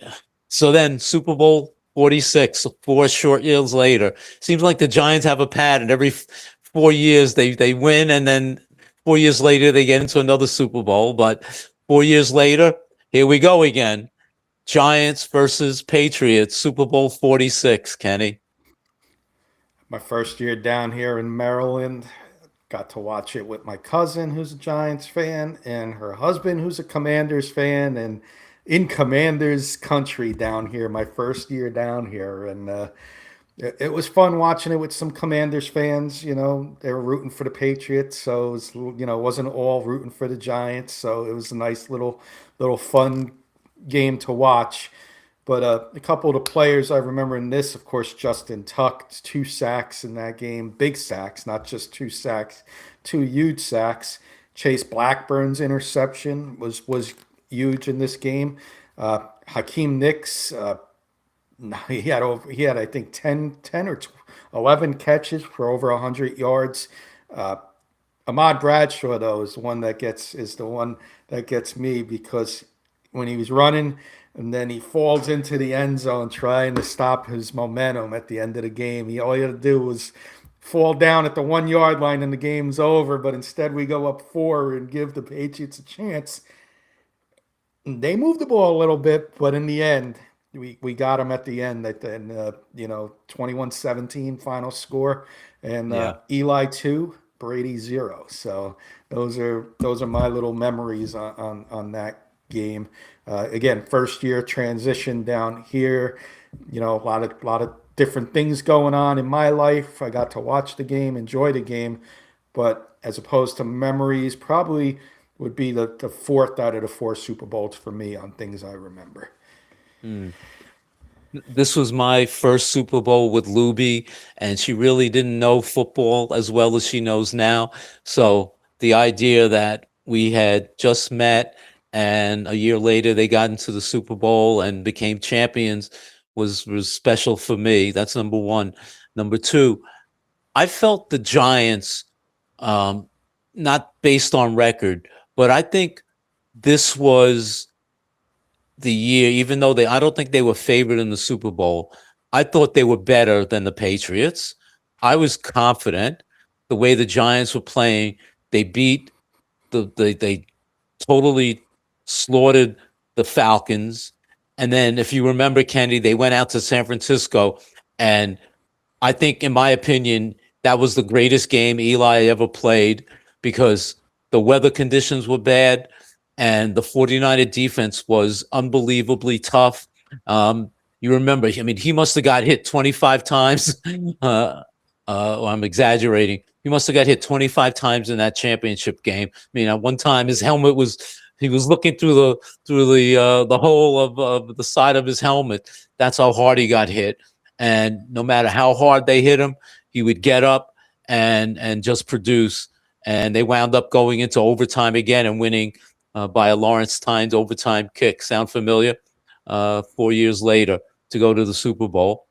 So then Super Bowl 46, 4 short years later. Seems like the Giants have a pattern. Every 4 years they win, and then 4 years later they get into another Super Bowl. But 4 years later, here we go again. Giants versus Patriots, Super Bowl 46, Kenny. My first year down here in Maryland, got to watch it with my cousin, who's a Giants fan, and her husband, who's a Commanders fan, and in Commanders country down here. My first year down here, and it was fun watching it with some Commanders fans. You know, they were rooting for the Patriots, so it was, you know, it wasn't all rooting for the Giants. So it was a nice little fun game to watch. But a couple of the players I remember in this, of course, Justin Tuck, 2 sacks in that game, big sacks, not just 2 sacks, 2 huge sacks. Chase Blackburn's interception was huge in this game. Hakeem Nicks, he had I think 10 or 11 catches for over 100 yards. Ahmad Bradshaw though is the one that gets me because when he was running and then he falls into the end zone trying to stop his momentum at the end of the game. All he had to do was fall down at the 1 yard line and the game's over. But instead we go up four and give the Patriots a chance. They moved the ball a little bit, but in the end, we got them at the end at the 21-17 final score, and Yeah. Eli 2, Brady 0. So those are my little memories on that game. Again, first year transition down here. You know, a lot of different things going on in my life. I got to watch the game, enjoy the game, but as opposed to memories, probably would be the fourth out of the four Super Bowls for me on things I remember. Mm. This was my first Super Bowl with Luby, and she really didn't know football as well as she knows now. So the idea that we had just met and a year later they got into the Super Bowl and became champions was special for me. That's number one. Number two, I felt the Giants, um, not based on record, but I think this was the year, even though I don't think they were favored in the Super Bowl. I thought they were better than the Patriots. I was confident the way the Giants were playing. They beat they totally slaughtered the Falcons. And then if you remember, Kenny, they went out to San Francisco, and I think, in my opinion, that was the greatest game Eli ever played because the weather conditions were bad and the 49er defense was unbelievably tough. You remember, I mean, he must have got hit 25 times. I'm exaggerating. He must have got hit 25 times in that championship game. I mean, at one time his helmet he was looking through the hole of the side of his helmet. That's how hard he got hit. And no matter how hard they hit him, he would get up and just produce. And they wound up going into overtime again and winning by a Lawrence Tynes overtime kick. Sound familiar? 4 years later to go to the Super Bowl.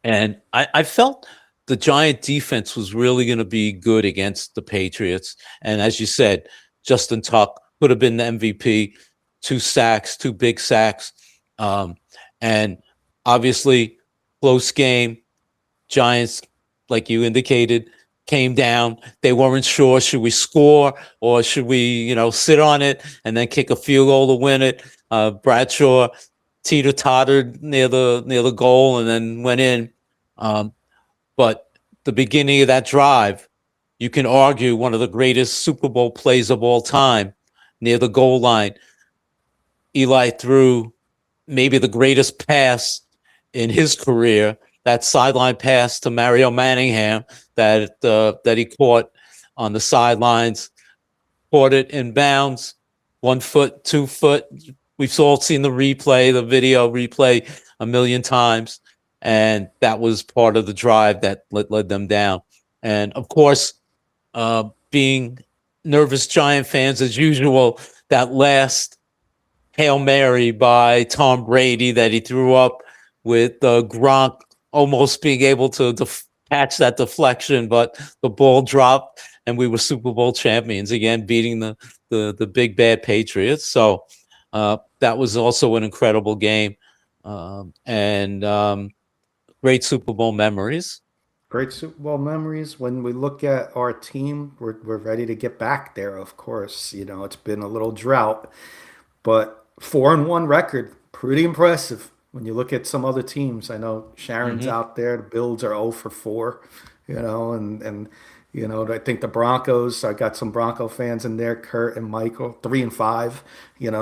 And I felt the Giant defense was really going to be good against the Patriots. And as you said, Justin Tuck could have been the MVP, 2 sacks, 2 big sacks. And obviously, close game. Giants, like you indicated, came down. They weren't sure, should we score or should we, sit on it and then kick a field goal to win it? Bradshaw teeter-tottered near the goal and then went in. But the beginning of that drive, you can argue one of the greatest Super Bowl plays of all time, near the goal line. Eli threw maybe the greatest pass in his career, that sideline pass to Mario Manningham that he caught on the sidelines, caught it in bounds, 1 foot, 2 foot. We've all seen the video replay a million times, and that was part of the drive that led them down. And of course, being nervous Giant fans as usual, that last Hail Mary by Tom Brady that he threw up with Gronk almost being able to catch that deflection, but the ball dropped and we were Super Bowl champions again, beating the big bad Patriots. So that was also an incredible game, and great Super Bowl memories. Great Super Bowl memories. When we look at our team, we're ready to get back there, of course. It's been a little drought, but 4-1 record, pretty impressive. When you look at some other teams, I know Sharon's out there. The Bills are 0 for 4, and I think the Broncos. I got some Bronco fans in there, Kurt and Michael, 3 and 5.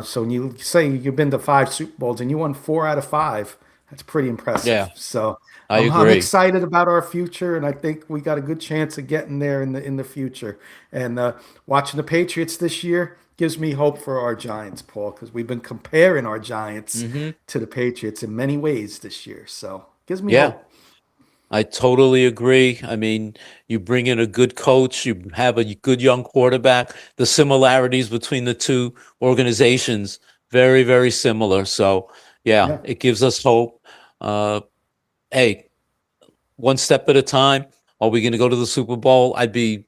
So when you say you've been to 5 Super Bowls and you won 4 out of 5, that's pretty impressive. Yeah, So I I'm agree. excited about our future, and I think we got a good chance of getting there in the future. And watching the Patriots this year gives me hope for our Giants, Paul, because we've been comparing our Giants to the Patriots in many ways this year. So gives me Yeah, hope. I totally agree. I mean, you bring in a good coach, you have a good young quarterback. The similarities between the two organizations, very, very similar. So, yeah, Yeah, it gives us hope. Hey, one step at a time. Are we going to go to the Super Bowl? I'd be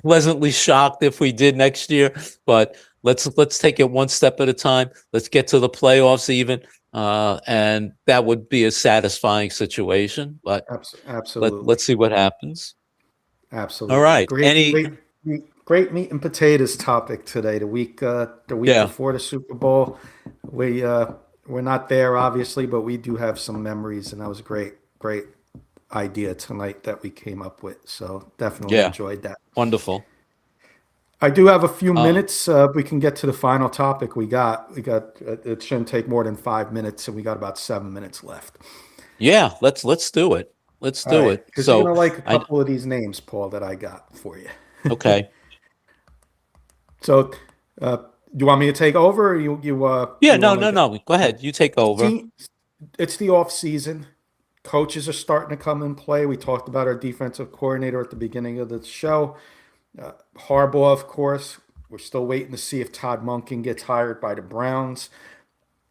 pleasantly shocked if we did next year, but let's take it one step at a time. Let's get to the playoffs even, and that would be a satisfying situation. But absolutely. let's see what happens. All Absolutely. right. Great meat and potatoes topic today. The week Yeah, before the Super Bowl. We're not there obviously, but we do have some memories, and that was a great idea tonight that we came up with. So definitely yeah, enjoyed that. wonderful. I do have a few Uh, minutes. We can get to the final topic. It shouldn't take more than 5 minutes, and we got about 7 minutes left. yeah, let's do it. Let's All do right, it. because you're So gonna like a I couple of these names, Paul, that I got for you. okay. So, you want me to take over, or Yeah, you no, want no, to? no. Go ahead. You take over. Team, it's the off season. Coaches are starting to come and play. We talked about our defensive coordinator at the beginning of the show. Harbaugh, of course. We're still waiting to see if Todd Monken gets hired by the Browns.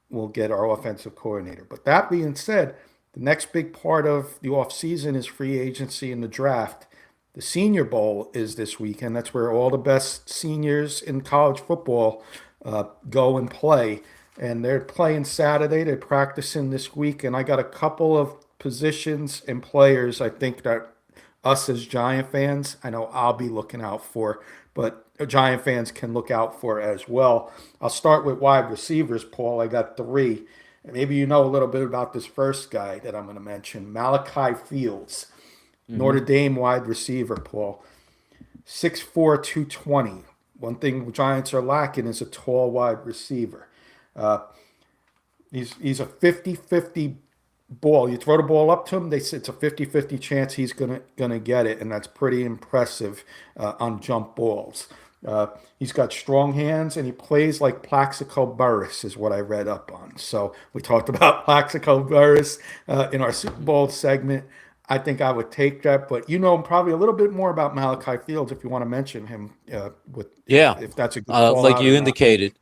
We'll get our offensive coordinator. But that being said, the next big part of the offseason is free agency and the draft. The Senior Bowl is this weekend. That's where all the best seniors in college football go and play. And they're playing Saturday. They're practicing this week. And I got a couple of positions and players I think that us as Giant fans, I know I'll be looking out for, but Giant fans can look out for as well. I'll start with wide receivers, Paul. I got 3. And maybe you know a little bit about this first guy that I'm going to mention, Malachi Fields, Hmm. Notre Dame wide receiver, Paul. 6'4", 220. One thing Giants are lacking is a tall wide receiver. Uh, he's a 50-50 ball. You throw the ball up to him, they say it's a 50-50 chance he's gonna get it, and that's pretty impressive on jump balls. He's got strong hands, and he plays like Plaxico Burress, is what I read up on. So we talked about Plaxico Burress in our Super Bowl segment. I think I would take that, but you know probably a little bit more about Malachi Fields if you want to mention him with Yeah. if that's a good call Like out or you not. indicated,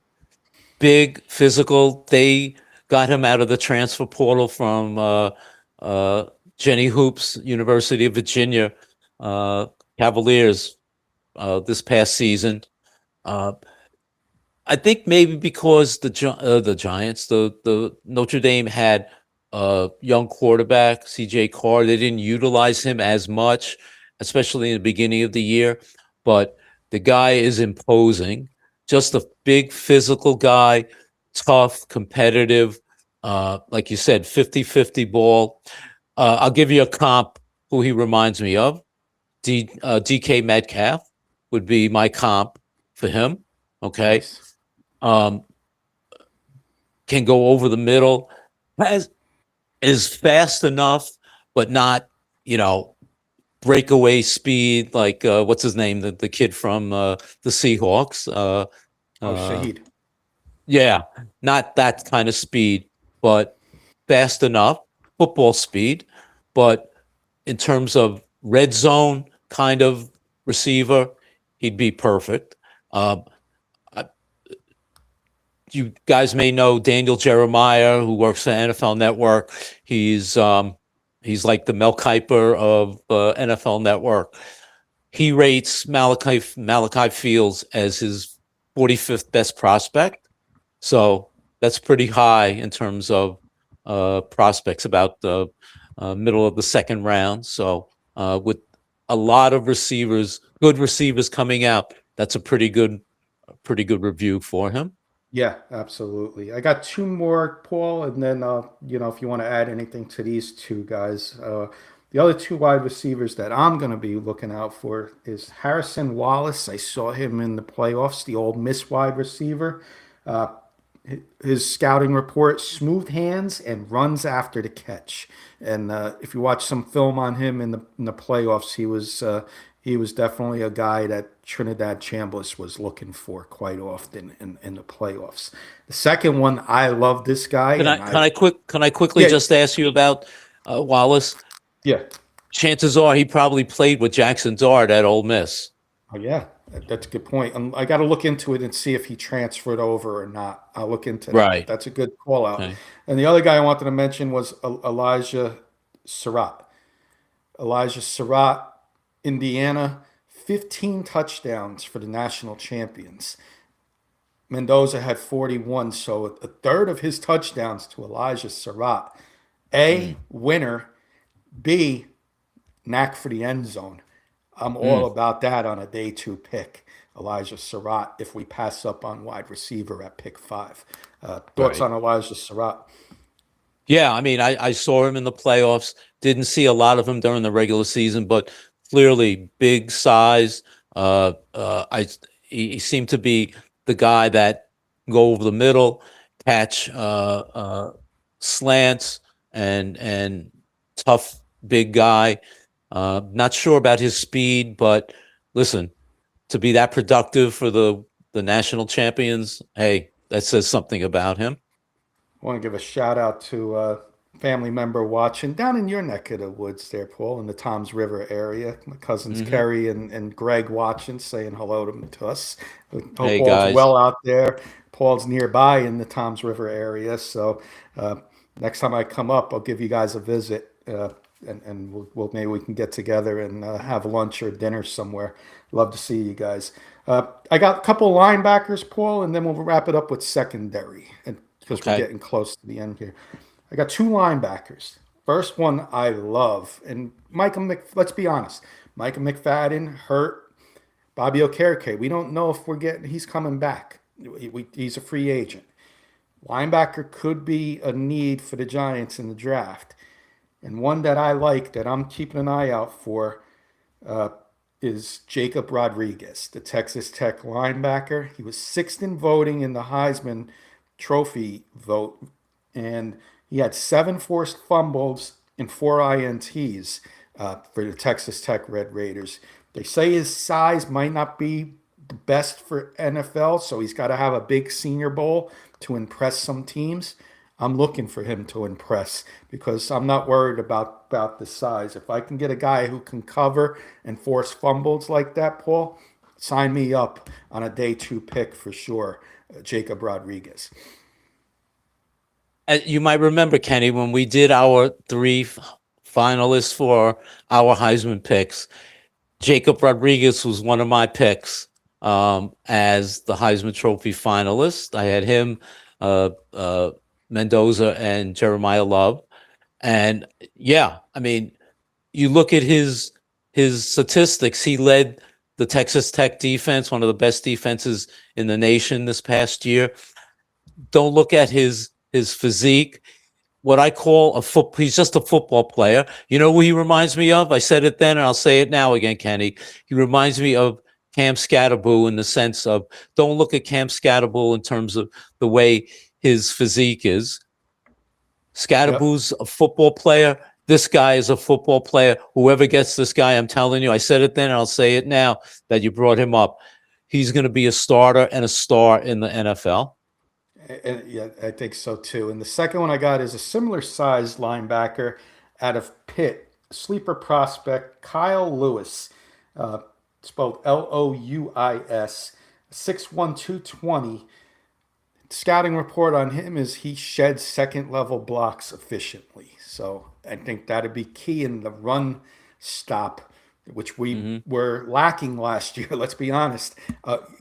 big, physical. They got him out of the transfer portal from uh, Jenny Hoops, University of Virginia, uh, Cavaliers, this past season. Uh, I think maybe because the Giants, the Notre Dame had a young quarterback, CJ Carr. They didn't utilize him as much, especially in the beginning of the year. But the guy is imposing, just a big physical guy, tough, competitive. Like you said, 50-50 ball. I'll give you a comp who he reminds me of. DK Metcalf would be my comp for him. Okay. Nice. Um, can go over the middle, has is fast enough, but not, you know, breakaway speed like what's his name, the kid from the Seahawks. Oh, Uh, Shahid. yeah, not that kind of speed, but fast enough, football speed. But in terms of red zone kind of receiver, he'd be perfect. Um, you guys may know Daniel Jeremiah, who works for NFL Network. He's like the Mel Kiper of NFL Network. He rates Malachi Fields as his 45th best prospect. So that's pretty high in terms of prospects, about the middle of the second round. So with a lot of receivers, good receivers coming out, that's a pretty good review for him. Yeah, absolutely. I got two more, Paul, and then if you want to add anything to these two guys, the other two wide receivers that I'm going to be looking out for is Harrison Wallace. I saw him in the playoffs, the old Miss wide receiver. Uh, his scouting report: smooth hands and runs after the catch. And if you watch some film on him in the playoffs, he was definitely a guy that Trinidad Chambliss was looking for quite often in the playoffs. The second one, I love this guy, and Can I quickly yeah, just ask you about Wallace? yeah. Chances are he probably played with Jackson Dart at Ole Miss. Oh, yeah, that's a good point. I got to look into it and see if he transferred over or not. I'll look into that, but Right. that's a good call out. Okay. And the other guy I wanted to mention was Elijah Surratt. Elijah Surratt, Indiana, 15 touchdowns for the national champions. Mendoza had 41, so a third of his touchdowns to Elijah Surratt. A, Mm, winner. B, knack for the end zone. I'm all mm, about that on a day two pick. Elijah Surratt, if we pass up on wide receiver at pick five. Thoughts right. on Elijah Surratt? Yeah, I mean, I saw him in the playoffs. Didn't see a lot of him during the regular season, but clearly big size. I he seemed to be the guy that go over the middle, catch slants, and tough big guy. Not sure about his speed, but listen, to be that productive for the national champions, hey, that says something about him. I want to give a shout out to a family member watching down in your neck of the woods there, Paul, in the Toms River area. My cousins Hmm. Kerry and Greg watching, saying hello to us. Hope Hey all's guys. well out there. Paul's nearby in the Toms River area, so uh, next time I come up, I'll give you guys a visit, and we'll maybe we can get together and have lunch or dinner somewhere. Love to see you guys. I got a couple linebackers, Paul, and then we'll wrap it up with secondary, and because we're Okay. getting close to the end here. I got two linebackers. First one I love, and let's be honest, Micah McFadden hurt. Bobby Okereke, we don't know if he's coming back. He's a free agent. Linebacker could be a need for the Giants in the draft. And one that I like that I'm keeping an eye out for uh, is Jacob Rodriguez, the Texas Tech linebacker. He was sixth in voting in the Heisman Trophy vote, and he had seven forced fumbles and four INTs for the Texas Tech Red Raiders. They say his size might not be the best for NFL, so he's got to have a big Senior Bowl to impress some teams. I'm looking for him to impress because I'm not worried about the size. If I can get a guy who can cover and force fumbles like that, Paul, sign me up on a day two pick for sure. Jacob Rodriguez. You might remember, Kenny, when we did our three finalists for our Heisman picks, Jacob Rodriguez was one of my picks as the Heisman Trophy finalist. I had him, uh, uh, Mendoza, and Jeremiah Love. And yeah, I mean, you look at his his statistics, he led the Texas Tech defense, one of the best defenses in the nation this past year. Don't look at his physique. What I call he's just a football player. You know who he reminds me of? I said it then and I'll say it now again, Kenny. He reminds me of Cam Scatterbull in the sense of, don't look at Cam Scatterbull in terms of the way his physique is. Yep. Scatterbull's a football player. This guy is a football player. Whoever gets this guy, I'm telling you, I said it then and I'll say it now that you brought him up. He's going to be a starter and a star in the NFL. And yeah, I think so too. And the second one I got is a similar sized linebacker out of Pitt, sleeper prospect Kyle Lewis, uh, spelled Louis, 6'1", 220. Scouting report on him is he sheds second level blocks efficiently. So I think that'd be key in the run stop, which we Mm-hmm. were lacking last year. Let's be honest.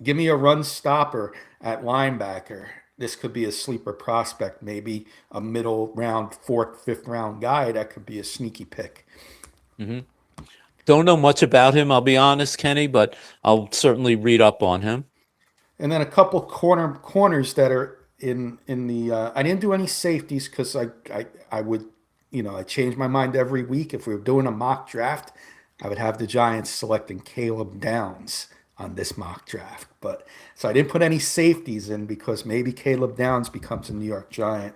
Give me a run stopper at linebacker. This could be a sleeper prospect, maybe a middle round, fourth, fifth round guy. That could be a sneaky pick. Mm-hmm. Don't know much about him, I'll be honest, Kenny, but I'll certainly read up on him. And then a couple corners that are in the. I didn't do any safeties because I would, I change my mind every week. If we were doing a mock draft, I would have the Giants selecting Caleb Downs on this mock draft. But so I didn't put any safeties in because maybe Caleb Downs becomes a New York Giant.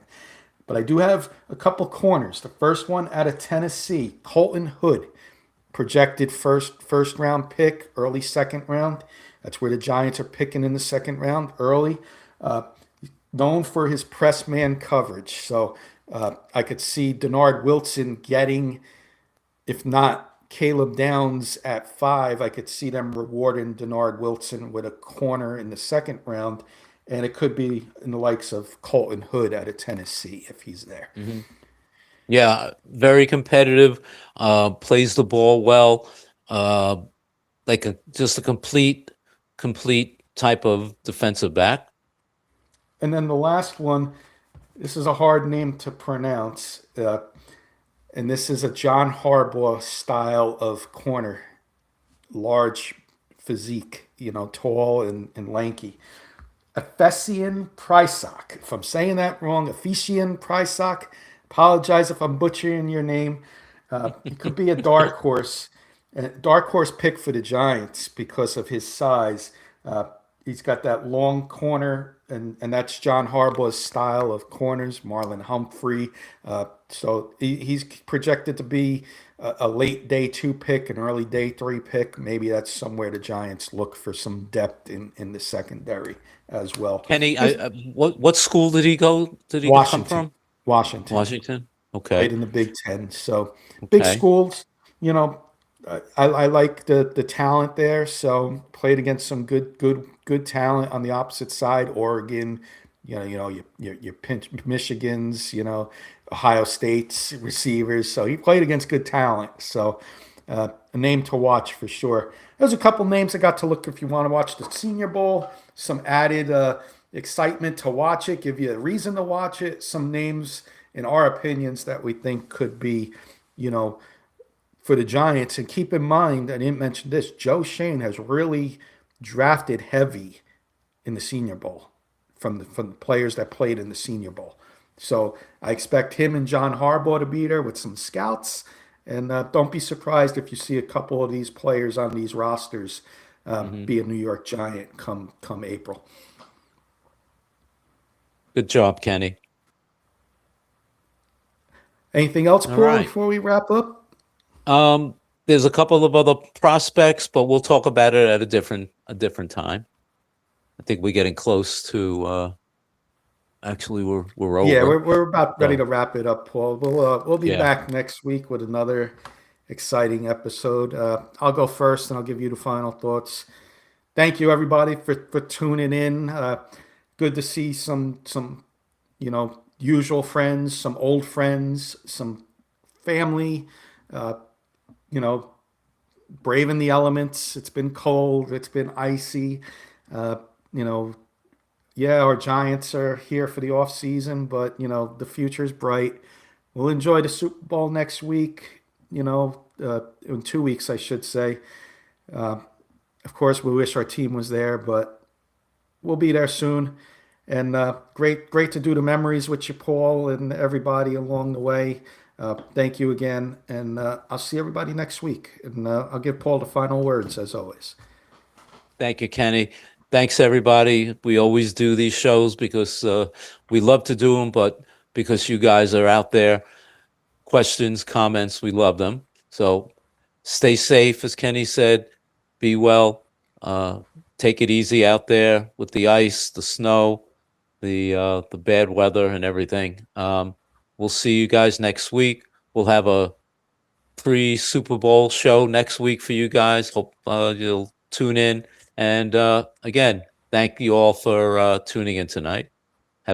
But I do have a couple corners. The first one out of Tennessee, Colton Hood, projected first round pick, early second round. That's where the Giants are picking in the second round, early. Uh, Known for his press man coverage. So I could see Denard Wilson getting, if not Caleb Downs at 5, I could see them rewarding Denard Wilson with a corner in the second round. And it could be in the likes of Colton Hood out of Tennessee if he's there. Mm-hmm. Yeah, very competitive, plays the ball well, uh, like just a complete type of defensive back. And then the last one, this is a hard name to pronounce. And this is a John Harbaugh style of corner, large physique, tall and lanky. Ephesian Prysock. If I'm saying that wrong, Ephesian Prysock, apologize if I'm butchering your name. It could be a dark horse pick for the Giants because of his size. He's got that long corner, and that's John Harbaugh's style of corners. Marlon Humphrey. So he's projected to be a late day 2 pick, an early day 3 pick. Maybe that's somewhere the Giants look for some depth in the secondary as well. Kenny, what school did he go? Did he come Washington. from? Washington. Washington. Played Okay. in the Big Ten. So big Okay. schools, you know, I like the talent there. So played against some good talent on the opposite side. Oregon, your Michigans, Ohio State's receivers. So he played against good talent. So a name to watch for sure. There's a couple names I got to look if you want to watch the Senior Bowl. Some added excitement to watch it, give you a reason to watch it. Some names, in our opinions, that we think could be, for the Giants. And keep in mind, I didn't mention this, Joe Shane has really drafted heavy in the Senior Bowl from the players that played in the Senior Bowl. So I expect him and John Harbaugh to be there with some scouts. And don't be surprised if you see a couple of these players on these rosters Hmm. be a New York Giant come April. Good job, Kenny. Anything else, All Paul, right. before we wrap up? There's a couple of other prospects, but we'll talk about it at a different time. I think we're getting close to. Actually, we're Yeah, over. we're about ready to So wrap it up, Paul. We'll be yeah. back next week with another exciting episode. I'll go first, and I'll give you the final thoughts. Thank you, everybody, for tuning in. Good to see some usual friends, some old friends, some family. Uh, you know, braving the elements. It's been cold. It's been icy. Uh, you know, yeah, our Giants are here for the off season, but the future's bright. We'll enjoy the Super Bowl next week. in 2 weeks, I should say. Of course, we wish our team was there, but we'll be there soon. And great to do the memories with you, Paul, and everybody along the way. Thank you again, and I'll see everybody next week. And I'll give Paul the final words, as always. Thank you, Kenny. Thanks, everybody. We always do these shows because we love to do them, but because you guys are out there, questions, comments, we love them. So stay safe, as Kenny said. Be well. Take it easy out there with the ice, the snow, the bad weather, and everything. We'll see you guys next week. We'll have a pre-Super Bowl show next week for you guys. Hope you'll tune in. And again, thank you all for tuning in tonight.